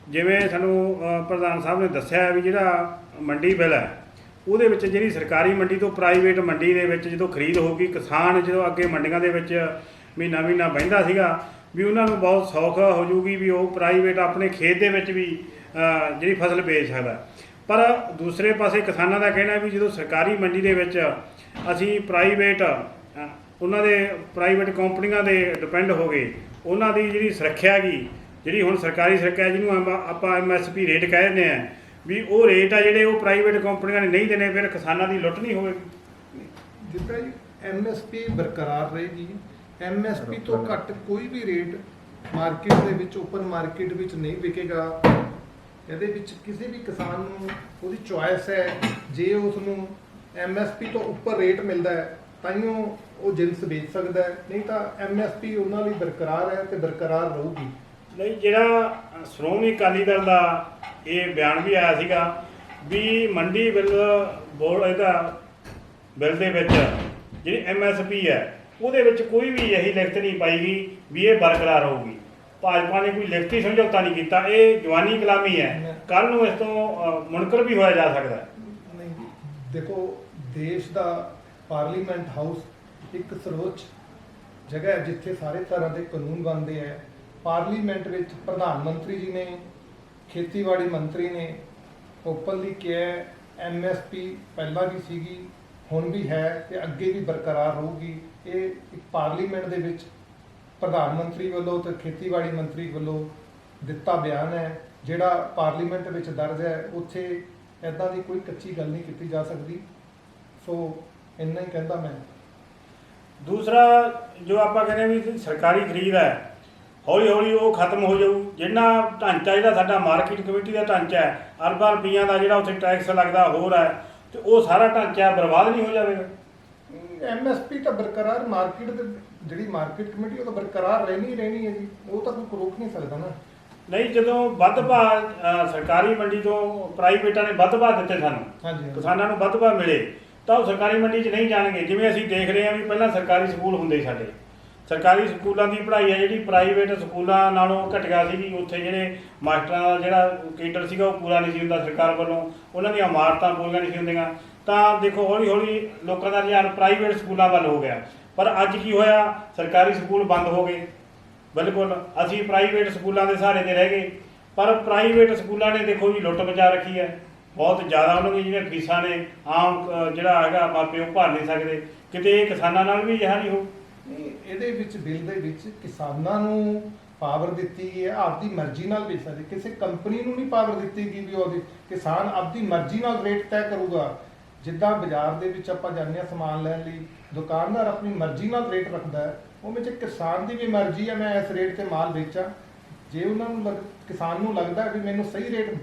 Speaker 1: ਜਿਵੇਂ ਸਾਨੂੰ ਪ੍ਰਧਾਨ ਸਾਹਿਬ ਨੇ ਦੱਸਿਆ ਵੀ ਜਿਹੜਾ ਮੰਡੀ ਬਿੱਲ ਹੈ, ਉਹਦੇ ਵਿੱਚ ਜਿਹੜੀ ਸਰਕਾਰੀ ਮੰਡੀ ਤੋਂ ਪ੍ਰਾਈਵੇਟ ਮੰਡੀ ਦੇ ਵਿੱਚ ਜਦੋਂ ਖਰੀਦ ਹੋਊਗੀ, ਕਿਸਾਨ ਜਦੋਂ ਅੱਗੇ ਮੰਡੀਆਂ ਦੇ ਵਿੱਚ ਮਹੀਨਾ ਮਹੀਨਾ ਬਹਿੰਦਾ ਸੀਗਾ ਵੀ ਉਹਨਾਂ ਨੂੰ ਬਹੁਤ ਸੌਖ ਹੋ ਜੂਗੀ ਵੀ ਉਹ ਪ੍ਰਾਈਵੇਟ ਆਪਣੇ ਖੇਤ ਦੇ ਵਿੱਚ ਵੀ ਜਿਹੜੀ ਫਸਲ ਵੇਚ ਸਕਦਾ। ਪਰ ਦੂਸਰੇ ਪਾਸੇ ਕਿਸਾਨਾਂ ਦਾ ਕਹਿਣਾ ਵੀ ਜਦੋਂ ਸਰਕਾਰੀ ਮੰਡੀ ਦੇ ਵਿੱਚ ਅਸੀਂ ਪ੍ਰਾਈਵੇਟ ਉਹਨਾਂ ਦੇ ਪ੍ਰਾਈਵੇਟ ਕੰਪਨੀਆਂ ਦੇ ਡਿਪੈਂਡ ਹੋ ਗਏ, ਉਹਨਾਂ ਦੀ ਜਿਹੜੀ ਸੁਰੱਖਿਆ ਹੈਗੀ, ਜਿਹੜੀ ਹੁਣ ਸਰਕਾਰੀ ਸੁਰੱਖਿਆ ਜਿਹਨੂੰ ਆਪਾਂ MSP ਰੇਟ ਕਹਿ ਦਿੰਦੇ ਹਾਂ, ਵੀ ਉਹ ਰੇਟ ਆ ਜਿਹੜੇ ਉਹ ਪ੍ਰਾਈਵੇਟ ਕੰਪਨੀਆਂ ਨੇ ਨਹੀਂ ਦੇਣੇ, ਫਿਰ ਕਿਸਾਨਾਂ ਦੀ ਲੁੱਟ ਨਹੀਂ ਹੋਵੇਗੀ।
Speaker 2: ਜਿੱਦਾਂ ਜੀ MSP ਬਰਕਰਾਰ ਰਹੇਗੀ। MSP ਤੋਂ ਘੱਟ ਕੋਈ ਵੀ ਰੇਟ ਮਾਰਕੀਟ ਦੇ ਵਿੱਚ, ਓਪਨ ਮਾਰਕੀਟ ਵਿੱਚ ਨਹੀਂ ਵਿਕੇਗਾ। ਇਹਦੇ ਵਿੱਚ ਕਿਸੇ ਵੀ ਕਿਸਾਨ ਨੂੰ ਉਹਦੀ ਚੁਆਇਸ ਹੈ। ਜੇ ਉਸ ਨੂੰ MSP ਤੋਂ ਉੱਪਰ ਰੇਟ ਮਿਲਦਾ ਹੈ ਤਾਂਹੀਓ ਉਹ ਜਿੰਸ ਵੇਚ ਸਕਦਾ ਹੈ, ਨਹੀਂ ਤਾਂ MSP ਉਹਨਾਂ ਲਈ ਬਰਕਰਾਰ ਹੈ ਤੇ ਬਰਕਰਾਰ ਰਹੂਗੀ।
Speaker 1: ਨਹੀਂ, ਜਿਹੜਾ ਸ਼੍ਰੋਮਣੀ ਅਕਾਲੀ ਦਲ ਦਾ ਇਹ ਬਿਆਨ ਵੀ ਆਇਆ ਸੀਗਾ ਵੀ ਮੰਡੀ ਬਿੱਲ ਬੋਰਡ ਇਹਦਾ ਬਿੱਲ ਦੇ ਵਿੱਚ ਜਿਹੜੀ MSP ਹੈ ਉਹਦੇ ਵਿੱਚ ਕੋਈ ਵੀ ਇਹੀ ਲਿਖਤ ਨਹੀਂ ਪਾਈ ਗਈ ਵੀ ਇਹ ਬਰਕਰਾਰ ਹੋਊਗੀ। ਭਾਜਪਾ ਨੇ ਕੋਈ ਲਿਖਤੀ ਸਮਝੌਤਾ ਨਹੀਂ ਕੀਤਾ। ਇਹ ਜਵਾਨੀ ਕਲਾਮੀ ਹੈ, ਕੱਲ੍ਹ ਨੂੰ ਇਸ ਤੋਂ ਮੁਨਕਰ ਵੀ ਹੋਇਆ ਜਾ ਸਕਦਾ ਹੈ।
Speaker 2: ਨਹੀਂ, ਦੇਖੋ, ਦੇਸ਼ ਦਾ ਪਾਰਲੀਮੈਂਟ ਹਾਊਸ ਇੱਕ ਸਰਵਉੱਚ ਜਗ੍ਹਾ ਹੈ ਜਿੱਥੇ ਸਾਰੇ ਤਰ੍ਹਾਂ ਦੇ ਕਾਨੂੰਨ ਬਣਦੇ ਹੈ। ਪਾਰਲੀਮੈਂਟ ਵਿੱਚ ਪ੍ਰਧਾਨ ਮੰਤਰੀ ਜੀ ਨੇ, ਖੇਤੀਬਾੜੀ ਮੰਤਰੀ ਨੇ ਓਪਨਲੀ ਕਿਹਾ MSP ਪਹਿਲਾਂ ਵੀ ਸੀਗੀ, ਹੁਣ ਵੀ ਹੈ ਤੇ ਅੱਗੇ ਵੀ ਬਰਕਰਾਰ ਰਹੂਗੀ। ਇਹ ਇੱਕ ਪਾਰਲੀਮੈਂਟ ਦੇ ਵਿੱਚ ਪ੍ਰਧਾਨ ਮੰਤਰੀ ਵੱਲੋਂ ਤੇ ਖੇਤੀਬਾੜੀ ਮੰਤਰੀ ਵੱਲੋਂ ਦਿੱਤਾ ਬਿਆਨ ਹੈ, ਜਿਹੜਾ ਪਾਰਲੀਮੈਂਟ ਵਿੱਚ ਦਰਜ ਹੈ। ਉੱਥੇ ਇੱਦਾਂ ਦੀ ਕੋਈ ਕੱਚੀ ਗੱਲ ਨਹੀਂ ਕੀਤੀ ਜਾ ਸਕਦੀ। ਸੋ ਇੰਨਾ ਹੀ ਕਹਿੰਦਾ ਮੈਂ।
Speaker 1: ਦੂਸਰਾ ਜੋ ਆਪਾਂ ਕਹਿੰਦੇ ਵੀ ਸਰਕਾਰੀ ਖਰੀਦ ਹੈ, ਹੌਲੀ ਹੌਲੀ ਉਹ ਖਤਮ ਹੋ ਜਾਊ। ਜਿਹੜਾ ਢਾਂਚਾ ਜਿਹੜਾ ਸਾਡਾ ਮਾਰਕੀਟ ਕਮੇਟੀ ਦਾ ਢਾਂਚਾ ਹੈ, ਅਰਬਾਂ ਰੁਪਈਆਂ ਦਾ ਜਿਹੜਾ ਉੱਥੇ ਟੈਕਸ ਲੱਗਦਾ ਹੋਰ ਹੈ, ਤੇ ਉਹ ਸਾਰਾ ਢਾਂਚਾ ਬਰਬਾਦ ਨਹੀਂ ਹੋ ਜਾਵੇਗਾ।
Speaker 2: MSP ਤਾਂ ਬਰਕਰਾਰ, ਮਾਰਕੀਟ ਦੇ ਜਿਹੜੀ ਮਾਰਕੀਟ ਕਮੇਟੀ ਉਹ ਤਾਂ ਬਰਕਰਾਰ ਰਹਿਣੀ ਹੈ ਜੀ, ਉਹ ਤਾਂ ਕੋਈ ਰੋਕ ਨਹੀਂ ਸਕਦਾ ਨਾ।
Speaker 1: ਨਹੀਂ, ਜਦੋਂ ਵੱਧ ਭਾਅ ਸਰਕਾਰੀ ਮੰਡੀ ਤੋਂ ਪ੍ਰਾਈਵੇਟਾਂ ਨੇ ਵੱਧ ਭਾਅ ਦਿੱਤੇ ਸਾਨੂੰ,
Speaker 2: ਹਾਂਜੀ,
Speaker 1: ਕਿਸਾਨਾਂ ਨੂੰ ਵੱਧ ਭਾਅ ਮਿਲੇ, ਤਾਂ ਉਹ ਸਰਕਾਰੀ ਮੰਡੀ 'ਚ ਨਹੀਂ ਜਾਣਗੇ। ਜਿਵੇਂ ਅਸੀਂ ਦੇਖ ਰਹੇ ਹਾਂ ਵੀ ਪਹਿਲਾਂ ਸਰਕਾਰੀ ਸਕੂਲ ਹੁੰਦੇ ਸਾਡੇ, ਸਰਕਾਰੀ ਸਕੂਲਾਂ ਦੀ ਪੜ੍ਹਾਈ ਹੈ ਜਿਹੜੀ ਪ੍ਰਾਈਵੇਟ ਸਕੂਲਾਂ ਨਾਲੋਂ ਘਟੀਆ ਸੀਗੀ। ਉੱਥੇ ਜਿਹੜੇ ਮਾਸਟਰਾਂ ਦਾ ਜਿਹੜਾ ਕੇਡਰ ਸੀਗਾ ਉਹ ਪੂਰਾ ਨਹੀਂ ਸੀ ਹੁੰਦਾ ਸਰਕਾਰ ਵੱਲੋਂ, ਉਹਨਾਂ ਦੀਆਂ ਇਮਾਰਤਾਂ ਪੂਰੀਆਂ ਨਹੀਂ ਸੀ ਹੁੰਦੀਆਂ। ਤਾਂ ਦੇਖੋ ਹੌਲੀ ਹੌਲੀ ਲੋਕਾਂ ਦਾ ਰੁਝਾਨ ਪ੍ਰਾਈਵੇਟ ਸਕੂਲਾਂ ਵੱਲ ਹੋ ਗਿਆ। ਪਰ ਅੱਜ ਕੀ ਹੋਇਆ, ਸਰਕਾਰੀ ਸਕੂਲ ਬੰਦ ਹੋ ਗਏ ਬਿਲਕੁਲ। ਅਸੀਂ ਪ੍ਰਾਈਵੇਟ ਸਕੂਲਾਂ ਦੇ ਸਹਾਰੇ 'ਤੇ ਰਹਿ ਗਏ। ਪਰ ਪ੍ਰਾਈਵੇਟ ਸਕੂਲਾਂ ਨੇ ਦੇਖੋ ਜੀ ਲੁੱਟ ਮਚਾ ਰੱਖੀ ਹੈ ਬਹੁਤ ਜ਼ਿਆਦਾ। ਉਹਨਾਂ ਦੀਆਂ ਜਿਹੜੀਆਂ ਫੀਸਾਂ ਨੇ ਆਮ ਜਿਹੜਾ ਹੈਗਾ ਮਾਪੇ ਉਹ ਭਰ ਨਹੀਂ ਸਕਦੇ। ਕਿਤੇ ਇਹ ਕਿਸਾਨਾਂ ਨਾਲ ਵੀ ਅਜਿਹਾ ਨਹੀਂ ਹੋ।
Speaker 2: ਨਹੀਂ, ਇਹਦੇ ਵਿੱਚ ਬਿੱਲ ਦੇ ਵਿੱਚ ਕਿਸਾਨਾਂ ਨੂੰ ਪਾਵਰ ਦਿੱਤੀ ਗਈ ਹੈ ਆਪਦੀ ਮਰਜ਼ੀ ਨਾਲ ਵੇਚ ਸਕਦੇ। ਕਿਸੇ ਕੰਪਨੀ ਨੂੰ ਨਹੀਂ ਪਾਵਰ ਦਿੱਤੀ ਗਈ ਵੀ ਉਹਦੀ ਕਿਸਾਨ ਆਪਦੀ ਮਰਜ਼ੀ ਨਾਲ ਰੇਟ ਤੈਅ ਕਰੂਗਾ। ਜਿੱਦਾਂ ਬਾਜ਼ਾਰ ਦੇ ਵਿੱਚ ਆਪਾਂ ਜਾਂਦੇ ਹਾਂ ਸਮਾਨ ਲੈਣ ਲਈ, ਦੁਕਾਨਦਾਰ ਆਪਣੀ ਮਰਜ਼ੀ ਨਾਲ ਰੇਟ ਰੱਖਦਾ ਹੈ, ਉਵੇਂ ਜੇ ਕਿਸਾਨ ਦੀ ਵੀ ਮਰਜ਼ੀ ਹੈ ਮੈਂ ਇਸ ਰੇਟ ਤੇ ਮਾਲ ਵੇਚਾਂ। ਜੇ ਉਹਨਾਂ ਨੂੰ ਕਿਸਾਨ ਨੂੰ ਲੱਗਦਾ ਵੀ ਮੈਨੂੰ ਸਹੀ ਰੇਟ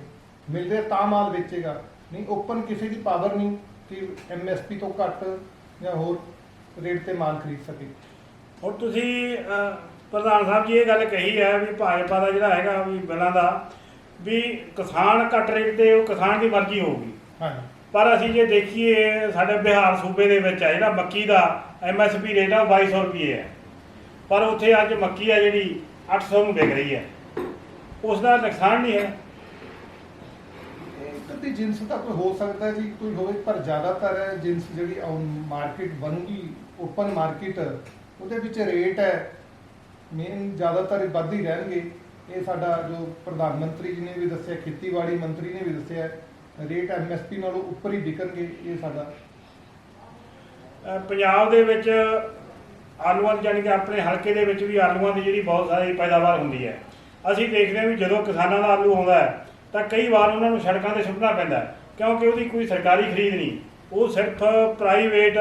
Speaker 2: ਮਿਲ ਰਿਹਾ ਤਾਂ ਮਾਲ ਵੇਚੇਗਾ। ਨਹੀਂ, ਓਪਨ ਕਿਸੇ ਦੀ ਪਾਵਰ ਨਹੀਂ ਕਿ MSP ਤੋਂ ਘੱਟ ਜਾਂ ਹੋਰ ਰੇਟ ਤੇ ਮਾਲ ਖਰੀਦ ਸਕੇ।
Speaker 1: ਹੁਣ ਤੁਸੀਂ ਪ੍ਰਧਾਨ ਸਾਹਿਬ ਜੀ ਇਹ ਗੱਲ ਕਹੀ ਹੈ ਵੀ ਭਾਜਪਾ ਦਾ ਜਿਹੜਾ ਹੈਗਾ ਵੀ ਬਿੱਲਾਂ ਦਾ ਵੀ ਕਿਸਾਨ ਘੱਟ ਰੇਟ ਤੇ ਉਹ ਕਿਸਾਨ ਦੀ ਮਰਜ਼ੀ ਹੋਊਗੀ।
Speaker 2: ਹਾਂਜੀ,
Speaker 1: ਪਰ ਅਸੀਂ ਜੇ ਦੇਖੀਏ ਸਾਡੇ ਬਿਹਾਰ ਸੂਬੇ ਦੇ ਵਿੱਚ ਹੈ ਜਿਹੜਾ ਮੱਕੀ ਦਾ MSP ਰੇਟ ਆ 2200 ਰੁਪਏ ਹੈ, ਪਰ ਉੱਥੇ ਅੱਜ ਮੱਕੀ ਆ ਜਿਹੜੀ 800 ਨੂੰ ਵਿਕ ਰਹੀ ਹੈ। ਉਸ ਦਾ ਨੁਕਸਾਨ ਨਹੀਂ ਹੈ।
Speaker 2: ਦੀ ਜਿੰਸ ਦਾ ਕੋਈ ਹੋ ਸਕਦਾ ਜੀ, ਕੋਈ ਹੋਵੇ, ਪਰ ਜ਼ਿਆਦਾਤਰ ਜਿੰਸ ਜਿਹੜੀ ਮਾਰਕੀਟ ਬਣੂਗੀ ਓਪਨ ਮਾਰਕੀਟ, ਉਹਦੇ ਵਿੱਚ ਰੇਟ ਹੈ ਮੇਨ ਜ਼ਿਆਦਾਤਰ ਵੱਧ ਹੀ ਰਹਿਣਗੇ। ਇਹ ਸਾਡਾ ਜੋ ਪ੍ਰਧਾਨ ਮੰਤਰੀ ਜੀ ਨੇ ਵੀ ਦੱਸਿਆ, ਖੇਤੀਬਾੜੀ ਮੰਤਰੀ ਨੇ ਵੀ ਦੱਸਿਆ, ਰੇਟ MSP ਨਾਲੋਂ ਉੱਪਰ ਹੀ ਵਿਕਣਗੇ। ਇਹ ਸਾਡਾ
Speaker 1: ਪੰਜਾਬ ਦੇ ਵਿੱਚ ਆਲੂਆਂ ਦੀ, ਜਾਣੀ ਕਿ ਆਪਣੇ ਹਲਕੇ ਦੇ ਵਿੱਚ ਵੀ ਆਲੂਆਂ ਦੀ ਜਿਹੜੀ ਬਹੁਤ ਸਾਰੀ ਪੈਦਾਵਾਰ ਹੁੰਦੀ ਹੈ। ਅਸੀਂ ਦੇਖਦੇ ਹਾਂ ਵੀ ਜਦੋਂ ਕਿਸਾਨਾਂ ਦਾ ਆਲੂ ਆਉਂਦਾ ਹੈ ਤਾਂ ਕਈ ਵਾਰ ਉਹਨਾਂ ਨੂੰ ਸੜਕਾਂ 'ਤੇ ਸੁੱਟਣਾ ਪੈਂਦਾ ਹੈ, ਕਿਉਂਕਿ ਉਹਦੀ ਕੋਈ ਸਰਕਾਰੀ ਖਰੀਦ ਨਹੀਂ, ਉਹ ਸਿਰਫ ਪ੍ਰਾਈਵੇਟ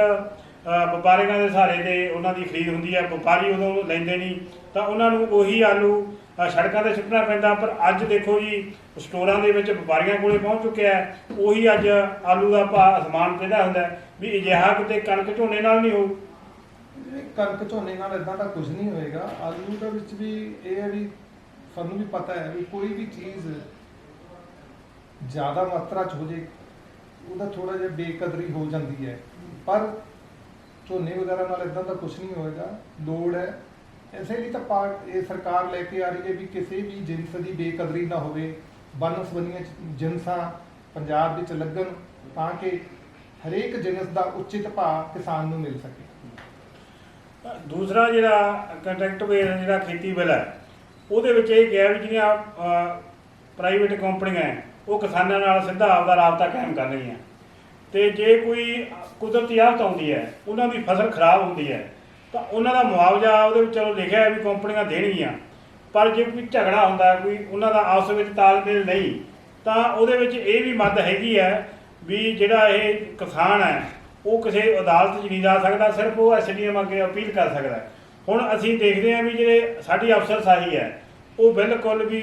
Speaker 1: ਵਪਾਰੀਆਂ ਦੇ ਸਹਾਰੇ 'ਤੇ ਉਹਨਾਂ ਦੀ ਖਰੀਦ ਹੁੰਦੀ ਹੈ। ਵਪਾਰੀ ਉਦੋਂ ਲੈਂਦੇ ਨਹੀਂ ਤਾਂ ਉਹਨਾਂ ਨੂੰ ਉਹੀ ਆਲੂ ਸੜਕਾਂ 'ਤੇ ਸੁੱਟਣਾ ਪੈਂਦਾ। ਪਰ ਅੱਜ ਦੇਖੋ ਜੀ, ਸਟੋਰਾਂ ਦੇ ਵਿੱਚ ਵਪਾਰੀਆਂ ਕੋਲੇ ਪਹੁੰਚ ਚੁੱਕਿਆ ਹੈ, ਉਹੀ ਅੱਜ ਆਲੂ ਦਾ ਭਾਅ ਅਸਮਾਨ ਤੇ ਹੁੰਦਾ ਵੀ ਅਜਿਹਾ ਕਿਤੇ ਕਣਕ ਝੋਨੇ ਨਾਲ ਨਹੀਂ ਹੋਊ।
Speaker 2: ਕਣਕ ਝੋਨੇ ਨਾਲ ਇਦਾਂ ਦਾ ਕੁਝ ਨਹੀਂ ਹੋਏਗਾ। ਆਲੂ ਦੇ ਵਿੱਚ ਵੀ ਇਹ ਹੈ ਵੀ ਸਾਨੂੰ ਵੀ ਪਤਾ ਹੈ ਵੀ ਕੋਈ ਵੀ ਚੀਜ਼ ਜ਼ਿਆਦਾ ਮਾਤਰਾ 'ਚ ਹੋ ਜੇ ਉਹਦਾ ਥੋੜਾ ਜਿਹਾ ਬੇਕਦਰੀ ਹੋ ਜਾਂਦੀ ਹੈ, ਪਰ ਝੋਨੇ ਵਗੈਰਾ ਨਾਲ ਇਦਾਂ ਦਾ ਕੁਝ ਨਹੀਂ ਹੋਏਗਾ। ਲੋੜ ਹੈ, ਇਸੇ ਲਈ ਤਾਂ ਇਹ ਸਰਕਾਰ ਲੈ ਕੇ ਆ ਰਹੀ ਹੈ ਵੀ ਕਿਸੇ ਵੀ ਜਿੰਸ ਦੀ ਬੇਕਦਰੀ ਨਾ ਹੋਵੇ, ਬਨਸਪਤੀਆਂ ਜਿੰਸਾਂ ਪੰਜਾਬ ਵਿੱਚ ਲੱਗਣ ਤਾਂ ਕਿ ਹਰੇਕ ਜਿੰਸ ਦਾ ਉਚਿਤ ਭਾਅ ਕਿਸਾਨ ਨੂੰ ਮਿਲ ਸਕੇ।
Speaker 1: ਦੂਸਰਾ ਜਿਹੜਾ ਕੰਟਰੈਕਟ ਬੇਸ ਜਿਹੜਾ ਖੇਤੀ ਬਿੱਲ ਹੈ, ਉਹਦੇ ਵਿੱਚ ਇਹ ਕਿਹਾ ਵੀ ਜਿਹੜੀਆਂ ਪ੍ਰਾਈਵੇਟ ਕੰਪਨੀਆਂ ਹੈ ਉਹ ਕਿਸਾਨਾਂ ਨਾਲ ਸਿੱਧਾ ਆਪਦਾ ਰਾਬਤਾ ਕਾਇਮ ਕਰ ਰਹੀਆਂ, ਅਤੇ ਜੇ ਕੋਈ ਕੁਦਰਤੀ ਆਫਤ ਆਉਂਦੀ ਹੈ, ਉਹਨਾਂ ਦੀ ਫਸਲ ਖਰਾਬ ਹੁੰਦੀ ਹੈ ਤਾਂ ਉਹਨਾਂ ਦਾ ਮੁਆਵਜ਼ਾ ਉਹਦੇ ਵਿੱਚ ਚਲੋ ਲਿਖਿਆ ਹੈ ਵੀ ਕੰਪਨੀਆਂ ਦੇਣਗੀਆਂ, ਪਰ ਜੇ ਕੋਈ ਝਗੜਾ ਹੁੰਦਾ, ਕੋਈ ਉਹਨਾਂ ਦਾ ਆਪਸ ਵਿੱਚ ਤਾਲਮੇਲ ਨਹੀਂ, ਤਾਂ ਉਹਦੇ ਵਿੱਚ ਇਹ ਵੀ ਮੱਦ ਹੈਗੀ ਹੈ ਵੀ ਜਿਹੜਾ ਇਹ ਕਿਸਾਨ ਹੈ ਉਹ ਕਿਸੇ ਅਦਾਲਤ 'ਚ ਨਹੀਂ ਜਾ ਸਕਦਾ, ਸਿਰਫ ਉਹ SDM ਅੱਗੇ ਅਪੀਲ ਕਰ ਸਕਦਾ। ਹੁਣ ਅਸੀਂ ਦੇਖਦੇ ਹਾਂ ਵੀ ਜਿਹੜੇ ਸਾਡੀ ਅਫਸਰਸ਼ਾਹੀ ਹੈ ਉਹ ਬਿਲਕੁਲ ਵੀ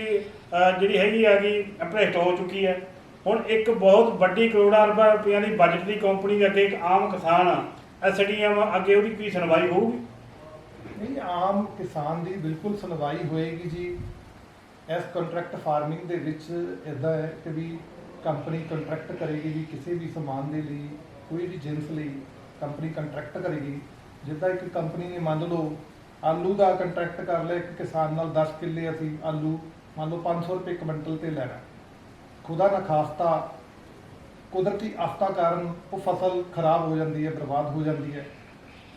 Speaker 1: ਜਿਹੜੀ ਹੈਗੀ ਭ੍ਰਿਸ਼ਟ ਹੋ ਚੁੱਕੀ ਹੈ। ਹੁਣ ਇੱਕ ਬਹੁਤ ਵੱਡੀ ਕਰੋੜਾਂ ਰੁਪਈਆਂ ਦੀ ਬਜਟ ਦੀ ਕੰਪਨੀ ਦੇ ਅੱਗੇ ਇੱਕ ਆਮ ਕਿਸਾਨ SDM ਅੱਗੇ ਉਹਦੀ ਕੀ ਸੁਣਵਾਈ ਹੋਊਗੀ?
Speaker 2: ਨਹੀਂ, ਆਮ ਕਿਸਾਨ ਦੀ ਬਿਲਕੁਲ ਸੁਣਵਾਈ ਹੋਏਗੀ ਜੀ। ਇਸ ਕੰਟਰੈਕਟ ਫਾਰਮਿੰਗ ਦੇ ਵਿੱਚ ਇੱਦਾਂ ਹੈ ਕਿ ਵੀ ਕੰਪਨੀ ਕੰਟਰੈਕਟ ਕਰੇਗੀ ਵੀ ਕਿਸੇ ਵੀ ਸਮਾਨ ਦੇ ਲਈ, ਕੋਈ ਵੀ ਜਿੰਸ ਲਈ ਕੰਪਨੀ ਕੰਟਰੈਕਟ ਕਰੇਗੀ। ਜਿੱਦਾਂ ਇੱਕ ਕੰਪਨੀ ਨੇ ਮੰਨ ਲਓ ਆਲੂ ਦਾ ਕੰਟਰੈਕਟ ਕਰ ਲਿਆ ਇੱਕ ਕਿਸਾਨ ਨਾਲ, 10 ਕਿੱਲੇ ਅਸੀਂ ਆਲੂ ਮੰਨ ਲਓ 500 ਰੁਪਏ ਕੁਇੰਟਲ ਤੇ ਲੈਣਾ, ਖੁਦਾ ਨਾ ਖਾਸਤਾ ਕੁਦਰਤੀ ਆਫਤਾਂ ਕਾਰਨ ਉਹ ਫਸਲ ਖਰਾਬ ਹੋ ਜਾਂਦੀ ਹੈ, ਬਰਬਾਦ ਹੋ ਜਾਂਦੀ ਹੈ,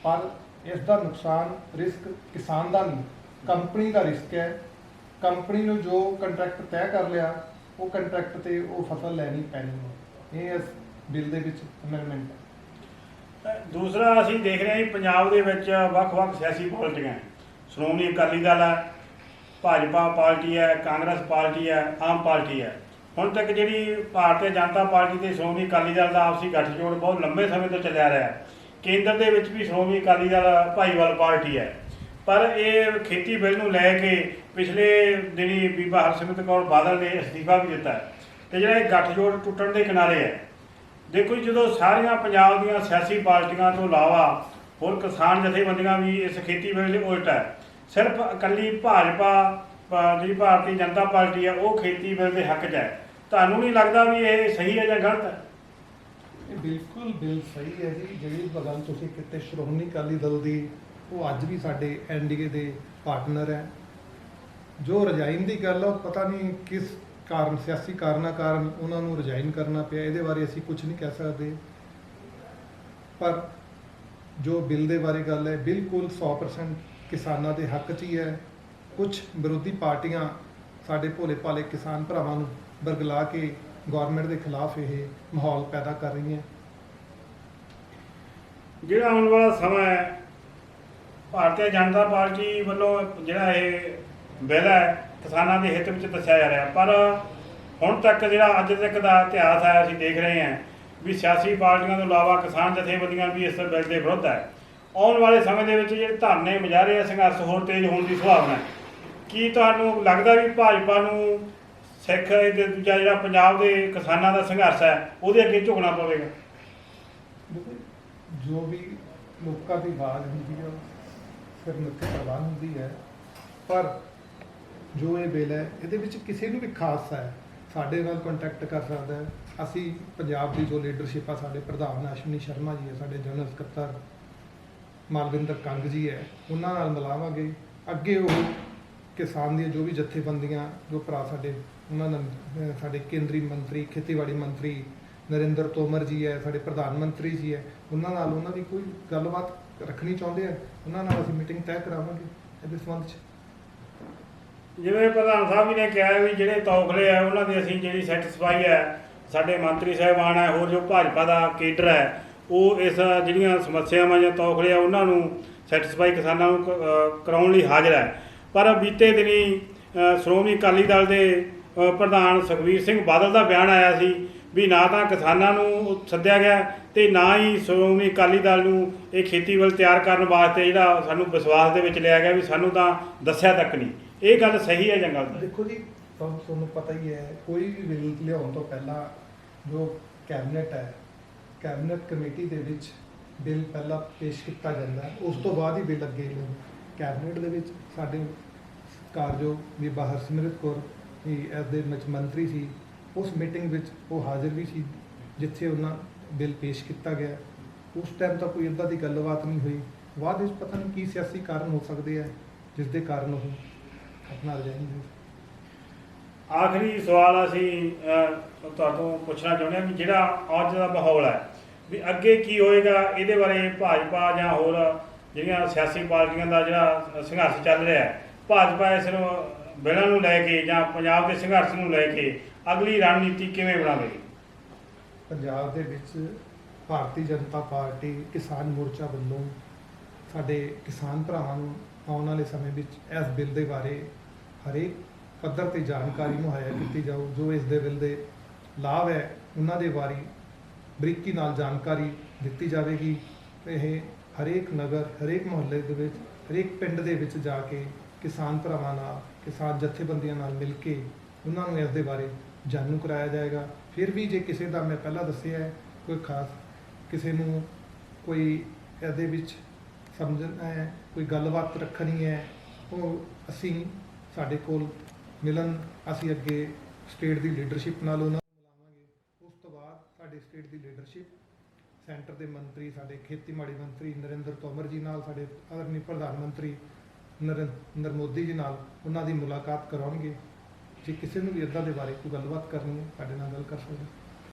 Speaker 2: ਪਰ ਇਸ ਦਾ ਨੁਕਸਾਨ ਰਿਸਕ ਕਿਸਾਨ ਦਾ ਨਹੀਂ, ਕੰਪਨੀ ਦਾ ਰਿਸਕ ਹੈ। ਕੰਪਨੀ ਨੂੰ ਜੋ ਕੰਟਰੈਕਟ ਤੈਅ ਕਰ ਲਿਆ ਉਹ ਕੰਟਰੈਕਟ ਤੇ ਉਹ ਫਸਲ ਲੈਣੀ ਪੈਣੀ ਹੈ। ਇਹ ਇਸ ਬਿੱਲ ਦੇ ਵਿੱਚ ਅਮੈਂਡਮੈਂਟ ਹੈ।
Speaker 1: ਦੂਸਰਾ ਅਸੀਂ ਦੇਖ ਰਹੇ ਹਾਂ ਪੰਜਾਬ ਦੇ ਵਿੱਚ ਵੱਖ-ਵੱਖ ਸਿਆਸੀ ਪਾਰਟੀਆਂ, ਸ਼੍ਰੋਮਣੀ ਅਕਾਲੀ ਦਲ ਹੈ, ਭਾਜਪਾ ਪਾਰਟੀ ਹੈ, ਕਾਂਗਰਸ ਪਾਰਟੀ ਹੈ, ਆਮ ਪਾਰਟੀ ਹੈ। ਹੁਣ ਤੱਕ ਜਿਹੜੀ ਭਾਰਤੀ ਜਨਤਾ ਪਾਰਟੀ ਤੇ ਸ਼੍ਰੋਮਣੀ ਅਕਾਲੀ ਦਲ ਦਾ ਆਪਸੀ ਗੱਠਜੋੜ ਬਹੁਤ ਲੰਬੇ ਸਮੇਂ ਤੋਂ ਚੱਲਿਆ ਰਿਹਾ ਹੈ। ਕੇਂਦਰ ਦੇ ਵਿੱਚ ਵੀ ਸ਼੍ਰੋਮਣੀ ਅਕਾਲੀ ਦਲ ਭਾਈਵਾਲ ਪਾਰਟੀ ਹੈ, ਪਰ ਇਹ ਖੇਤੀ ਬਿੱਲ ਨੂੰ ਲੈ ਕੇ ਪਿਛਲੇ ਦਿਨੀ ਬੀਬਾ ਹਰਸਿਮਰਤ ਕੌਰ ਬਾਦਲ ਨੇ ਅਸਤੀਫਾ ਵੀ ਦਿੱਤਾ ਹੈ, ਅਤੇ ਜਿਹੜਾ ਇਹ ਗੱਠਜੋੜ ਟੁੱਟਣ ਦੇ ਕਿਨਾਰੇ ਹੈ। ਦੇਖੋ ਜੀ, ਜਦੋਂ ਸਾਰੀਆਂ ਪੰਜਾਬ ਦੀਆਂ ਸਿਆਸੀ ਪਾਰਟੀਆਂ ਤੋਂ ਇਲਾਵਾ ਹੋਰ ਕਿਸਾਨ ਜਥੇਬੰਦੀਆਂ ਵੀ ਇਸ ਖੇਤੀ ਬਿੱਲ ਦੇ ਉਲਟ ਹੈ, ਸਿਰਫ ਇਕੱਲੀ ਭਾਜਪਾ ਜਿਹੜੀ ਭਾਰਤੀ ਜਨਤਾ ਪਾਰਟੀ ਹੈ ਉਹ ਖੇਤੀ ਬਿੱਲ ਦੇ ਹੱਕ 'ਚ ਹੈ। ਤੁਹਾਨੂੰ ਨਹੀਂ ਲੱਗਦਾ ਵੀ ਇਹ ਸਹੀ ਹੈ ਜਾਂ ਗਲਤ ਹੈ?
Speaker 2: ਇਹ ਬਿਲਕੁਲ ਬਿੱਲ ਸਹੀ ਹੈ ਜੀ। ਜਿਹੜੀ ਗੱਲ ਤੁਸੀਂ ਕਿਤੇ ਸ਼੍ਰੋਮਣੀ ਅਕਾਲੀ ਦਲ ਦੀ, ਉਹ ਅੱਜ ਵੀ ਸਾਡੇ NDA ਦੇ ਪਾਰਟਨਰ ਹੈ। ਜੋ ਰਿਜ਼ਾਈਨ ਦੀ ਗੱਲ ਆ, ਉਹ ਪਤਾ ਨਹੀਂ ਕਿਸ ਕਾਰਨ, ਸਿਆਸੀ ਕਾਰਨਾਂ ਕਾਰਨ ਉਹਨਾਂ ਨੂੰ ਰਿਜ਼ਾਈਨ ਕਰਨਾ ਪਿਆ, ਇਹਦੇ ਬਾਰੇ ਅਸੀਂ ਕੁਝ ਨਹੀਂ ਕਹਿ ਸਕਦੇ। ਪਰ ਜੋ ਬਿੱਲ ਦੇ ਬਾਰੇ ਗੱਲ ਹੈ, ਬਿਲਕੁਲ 100% ਕਿਸਾਨਾਂ ਦੇ ਹੱਕ 'ਚ ਹੀ ਹੈ। ਕੁਝ ਵਿਰੋਧੀ ਪਾਰਟੀਆਂ ਸਾਡੇ ਭੋਲੇ ਭਾਲੇ ਕਿਸਾਨ ਭਰਾਵਾਂ ਨੂੰ ਬਰਗਲਾ ਕੇ ਗੌਰਮੈਂਟ ਦੇ ਖਿਲਾਫ ਇਹ ਮਾਹੌਲ ਪੈਦਾ ਕਰ ਰਹੀਆਂ।
Speaker 1: ਜਿਹੜਾ ਆਉਣ ਵਾਲਾ ਸਮਾਂ ਹੈ, ਭਾਰਤੀ ਜਨਤਾ ਪਾਰਟੀ ਵੱਲੋਂ ਜਿਹੜਾ ਇਹ ਬਿੱਲ ਹੈ ਕਿਸਾਨਾਂ ਦੇ ਹਿੱਤ ਵਿੱਚ ਦੱਸਿਆ ਜਾ ਰਿਹਾ, ਪਰ ਹੁਣ ਤੱਕ ਜਿਹੜਾ ਅੱਜ ਤੱਕ ਦਾ ਇਤਿਹਾਸ ਹੈ ਅਸੀਂ ਦੇਖ ਰਹੇ ਹਾਂ ਵੀ ਸਿਆਸੀ ਪਾਰਟੀਆਂ ਤੋਂ ਇਲਾਵਾ ਕਿਸਾਨ ਜਥੇਬੰਦੀਆਂ ਵੀ ਇਸ ਬਿੱਲ ਦੇ ਵਿਰੁੱਧ ਹੈ। ਆਉਣ ਵਾਲੇ ਸਮੇਂ ਦੇ ਵਿੱਚ ਜਿਹੜੇ ਧਰਨੇ ਮੁਜ਼ਾਹਰੇ ਆ, ਸੰਘਰਸ਼ ਹੋਰ ਤੇਜ਼ ਹੋਣ ਦੀ ਸੰਭਾਵਨਾ ਹੈ। ਕੀ ਤੁਹਾਨੂੰ ਲੱਗਦਾ ਵੀ ਭਾਜਪਾ ਨੂੰ ਸਿੱਖ ਤੇ ਦੂਜਾ ਜਿਹੜਾ ਪੰਜਾਬ ਦੇ ਕਿਸਾਨਾਂ ਦਾ ਸੰਘਰਸ਼ ਹੈ ਉਹਦੇ ਅੱਗੇ ਝੁਕਣਾ ਪਵੇਗਾ?
Speaker 2: ਜੋ ਵੀ ਲੋਕਾਂ ਦੀ ਆਵਾਜ਼ ਹੁੰਦੀ ਹੈ ਫਿਰ ਮੁੱਖ ਪ੍ਰਵਾਨ ਹੁੰਦੀ ਹੈ, ਪਰ ਜੋ ਇਹ ਬਿੱਲ ਹੈ ਇਹਦੇ ਵਿੱਚ ਕਿਸੇ ਨੂੰ ਵੀ ਖਾਸ ਹੈ ਸਾਡੇ ਨਾਲ ਕੰਟੈਕਟ ਕਰ ਸਕਦਾ ਹੈ। ਅਸੀਂ ਪੰਜਾਬ ਦੀ ਜੋ ਲੀਡਰਸ਼ਿਪ ਆ, ਸਾਡੇ ਪ੍ਰਧਾਨ ਅਸ਼ਵਨੀ ਸ਼ਰਮਾ ਜੀ ਹੈ, ਸਾਡੇ ਜਨਰਲ ਸਕੱਤਰ ਮਾਲਵਿੰਦਰ ਕੰਗ ਜੀ ਹੈ, ਉਹਨਾਂ ਨਾਲ ਮਿਲਾਵਾਂਗੇ। ਅੱਗੇ ਉਹ ਕਿਸਾਨ ਦੀਆਂ ਜੋ ਵੀ ਜਥੇਬੰਦੀਆਂ, ਜੋ ਭਰਾ ਸਾਡੇ ਉਹਨਾਂ ਨਾਲ ਸਾਡੇ ਕੇਂਦਰੀ ਮੰਤਰੀ ਖੇਤੀਬਾੜੀ ਮੰਤਰੀ ਨਰਿੰਦਰ ਤੋਮਰ ਜੀ ਹੈ, ਸਾਡੇ ਪ੍ਰਧਾਨ ਮੰਤਰੀ ਜੀ ਹੈ, ਉਹਨਾਂ ਨਾਲ ਉਹਨਾਂ ਦੀ ਕੋਈ ਗੱਲਬਾਤ ਰੱਖਣੀ ਚਾਹੁੰਦੇ ਆ, ਉਹਨਾਂ ਨਾਲ ਅਸੀਂ ਮੀਟਿੰਗ ਤੈਅ ਕਰਾਵਾਂਗੇ ਇਹਦੇ ਸੰਬੰਧ 'ਚ।
Speaker 1: ਜਿਵੇਂ ਪ੍ਰਧਾਨ ਸਾਹਿਬ ਜੀ ਨੇ ਕਿਹਾ ਵੀ ਜਿਹੜੇ ਤੌਖਲੇ ਆ ਉਹਨਾਂ ਦੀ ਅਸੀਂ ਜਿਹੜੀ ਸੈਟੀਸਫਾਈ ਹੈ, ਸਾਡੇ ਮੰਤਰੀ ਸਾਹਿਬਾਨ ਹੈ, ਹੋਰ ਜੋ ਭਾਜਪਾ ਦਾ ਕੇਡਰ ਹੈ, ਉਹ ਇਸ ਜਿਹੜੀਆਂ ਸਮੱਸਿਆਵਾਂ ਜਾਂ ਤੌਖਲੇ ਆ ਉਹਨਾਂ ਨੂੰ ਸੈਟੀਸਫਾਈ ਕਿਸਾਨਾਂ ਨੂੰ ਕਰਾਉਣ ਲਈ ਹਾਜ਼ਰ ਹੈ। ਪਰ ਬੀਤੇ ਦਿਨੀ ਸ਼੍ਰੋਮਣੀ ਅਕਾਲੀ ਦਲ ਦੇ ਪ੍ਰਧਾਨ ਸੁਖਬੀਰ ਸਿੰਘ ਬਾਦਲ ਦਾ ਬਿਆਨ ਆਇਆ ਸੀ ਵੀ ਨਾ ਤਾਂ ਕਿਸਾਨਾਂ ਨੂੰ ਸੱਦਿਆ ਗਿਆ ਤੇ ਨਾ ਹੀ ਸ਼੍ਰੋਮਣੀ ਅਕਾਲੀ ਦਲ ਨੂੰ ਇਹ ਖੇਤੀ ਬਿੱਲ ਤਿਆਰ ਕਰਨ ਵਾਸਤੇ ਜਿਹੜਾ ਸਾਨੂੰ ਵਿਸ਼ਵਾਸ ਦੇ ਵਿੱਚ ਲਿਆ ਗਿਆ ਵੀ ਸਾਨੂੰ ਤਾਂ ਦੱਸਿਆ ਤੱਕ ਨਹੀਂ। ਇਹ ਗੱਲ ਸਹੀ ਹੈ ਜਾਂ ਗਲਤ ਹੈ?
Speaker 2: ਦੇਖੋ ਜੀ, ਤੁਹਾਨੂੰ ਪਤਾ ਹੀ ਹੈ, ਕੋਈ ਵੀ ਬਿੱਲ ਲਿਆਉਣ ਤੋਂ ਪਹਿਲਾਂ ਜੋ ਕੈਬਨਿਟ ਹੈ, ਕੈਬਨਿਟ ਕਮੇਟੀ ਦੇ ਵਿੱਚ ਬਿੱਲ ਪਹਿਲਾਂ ਪੇਸ਼ ਕੀਤਾ ਜਾਂਦਾ ਹੈ, ਉਸ ਤੋਂ ਬਾਅਦ ਹੀ ਬਿੱਲ ਅੱਗੇ ਲਿਆਉਂਦੇ। ਕੈਬਨਿਟ ਦੇ ਵਿੱਚ ਸਾਡੇ ਕਾਰਜੋ ਬੀਬਾ ਹਰਸਿਮਰਤ ਕੌਰ ਜੀ ਇਸ ਦੇ ਵਿੱਚ ਮੰਤਰੀ ਸੀ, ਉਸ ਮੀਟਿੰਗ ਵਿੱਚ ਉਹ ਹਾਜ਼ਰ ਵੀ ਸੀ ਜਿੱਥੇ ਉਹਨਾਂ ਬਿੱਲ ਪੇਸ਼ ਕੀਤਾ ਗਿਆ। ਉਸ ਟਾਈਮ ਤਾਂ ਕੋਈ ਇੱਦਾਂ ਦੀ ਗੱਲਬਾਤ ਨਹੀਂ ਹੋਈ। ਬਾਅਦ ਵਿੱਚ ਪਤਾ ਨਹੀਂ ਕੀ ਸਿਆਸੀ ਕਾਰਨ ਹੋ ਸਕਦੇ ਆ ਜਿਸ ਦੇ ਕਾਰਨ ਉਹ ਆਪਣਾ ਰਜਾਈ।
Speaker 1: ਆਖਰੀ ਸਵਾਲ ਅਸੀਂ ਤੁਹਾਨੂੰ ਪੁੱਛਣਾ ਚਾਹੁੰਦੇ ਹਾਂ ਵੀ ਜਿਹੜਾ ਅੱਜ ਦਾ ਮਾਹੌਲ ਹੈ ਵੀ ਅੱਗੇ ਕੀ ਹੋਏਗਾ, ਇਹਦੇ ਬਾਰੇ ਭਾਜਪਾ ਜਾਂ ਹੋਰ ਜਿਹੜੀਆਂ ਸਿਆਸੀ ਪਾਰਟੀਆਂ ਦਾ ਜਿਹੜਾ ਸੰਘਰਸ਼ ਚੱਲ ਰਿਹਾ ਹੈ, ਭਾਜਪਾ ਇਸ ਨੂੰ ਬਿੱਲਾਂ ਨੂੰ ਲੈ ਕੇ ਜਾਂ ਪੰਜਾਬ ਦੇ ਸੰਘਰਸ਼ ਨੂੰ ਲੈ ਕੇ ਅਗਲੀ ਰਣਨੀਤੀ ਕਿਵੇਂ ਬਣਾਵੇਗੀ?
Speaker 2: ਪੰਜਾਬ ਦੇ ਵਿੱਚ ਭਾਰਤੀ ਜਨਤਾ ਪਾਰਟੀ ਕਿਸਾਨ ਮੋਰਚਾ ਵੱਲੋਂ ਸਾਡੇ ਕਿਸਾਨ ਭਰਾਵਾਂ ਨੂੰ ਆਉਣ ਵਾਲੇ ਸਮੇਂ ਵਿੱਚ ਇਸ ਬਿੱਲ ਦੇ ਬਾਰੇ ਹਰੇਕ ਪੱਧਰ ਤੇ ਜਾਣਕਾਰੀ ਮੁਹੱਈਆ ਕੀਤੀ ਜਾਊ। ਜੋ ਇਸ ਦੇ ਬਿੱਲ ਦੇ ਲਾਭ ਹੈ ਉਹਨਾਂ ਦੇ ਬਾਰੇ ਬਰੀਕੀ ਨਾਲ ਜਾਣਕਾਰੀ ਦਿੱਤੀ ਜਾਵੇਗੀ। ਇਹ ਹਰੇਕ ਨਗਰ, ਹਰੇਕ ਮੁਹੱਲੇ ਦੇ ਵਿੱਚ, ਹਰੇਕ ਪਿੰਡ ਦੇ ਵਿੱਚ ਜਾ ਕੇ ਕਿਸਾਨ ਭਰਾਵਾਂ ਨਾਲ, ਕਿਸਾਨ ਜਥੇਬੰਦੀਆਂ ਨਾਲ ਮਿਲ ਕੇ ਉਹਨਾਂ ਨੂੰ ਇਸ ਦੇ ਬਾਰੇ ਜਾਣੂ ਕਰਾਇਆ ਜਾਏਗਾ। ਫਿਰ ਵੀ ਜੇ ਕਿਸੇ ਦਾ, ਮੈਂ ਪਹਿਲਾਂ ਦੱਸਿਆ ਹੈ, ਕੋਈ ਖਾਸ ਕਿਸੇ ਨੂੰ ਕੋਈ ਇਹਦੇ ਵਿੱਚ ਸਮਝਣਾ ਹੈ, ਕੋਈ ਗੱਲਬਾਤ ਰੱਖਣੀ ਹੈ, ਉਹ ਅਸੀਂ ਸਾਡੇ ਕੋਲ ਮਿਲਣ, ਅਸੀਂ ਅੱਗੇ ਸਟੇਟ ਦੀ ਲੀਡਰਸ਼ਿਪ ਨਾਲ ਉਹਨਾਂ ਨੂੰ ਮਿਲਾਵਾਂਗੇ। ਉਸ ਤੋਂ ਬਾਅਦ ਸਾਡੇ ਸਟੇਟ ਦੀ ਲੀਡਰਸ਼ਿਪ ਸੈਂਟਰ ਦੇ ਮੰਤਰੀ, ਸਾਡੇ ਖੇਤੀਬਾੜੀ ਮੰਤਰੀ ਨਰਿੰਦਰ ਤੋਮਰ ਜੀ ਨਾਲ, ਸਾਡੇ ਆਦਰਨੀ ਪ੍ਰਧਾਨ ਮੰਤਰੀ ਨਰਿੰਦਰ ਮੋਦੀ ਜੀ ਨਾਲ ਉਹਨਾਂ ਦੀ ਮੁਲਾਕਾਤ ਕਰਾਉਣਗੇ। ਜੇ ਕਿਸੇ ਨੂੰ ਵੀ ਇੱਦਾਂ ਦੇ ਬਾਰੇ ਕੋਈ ਗੱਲਬਾਤ ਕਰਨੀ ਹੈ, ਸਾਡੇ ਨਾਲ ਗੱਲ ਕਰ ਸਕਦੇ।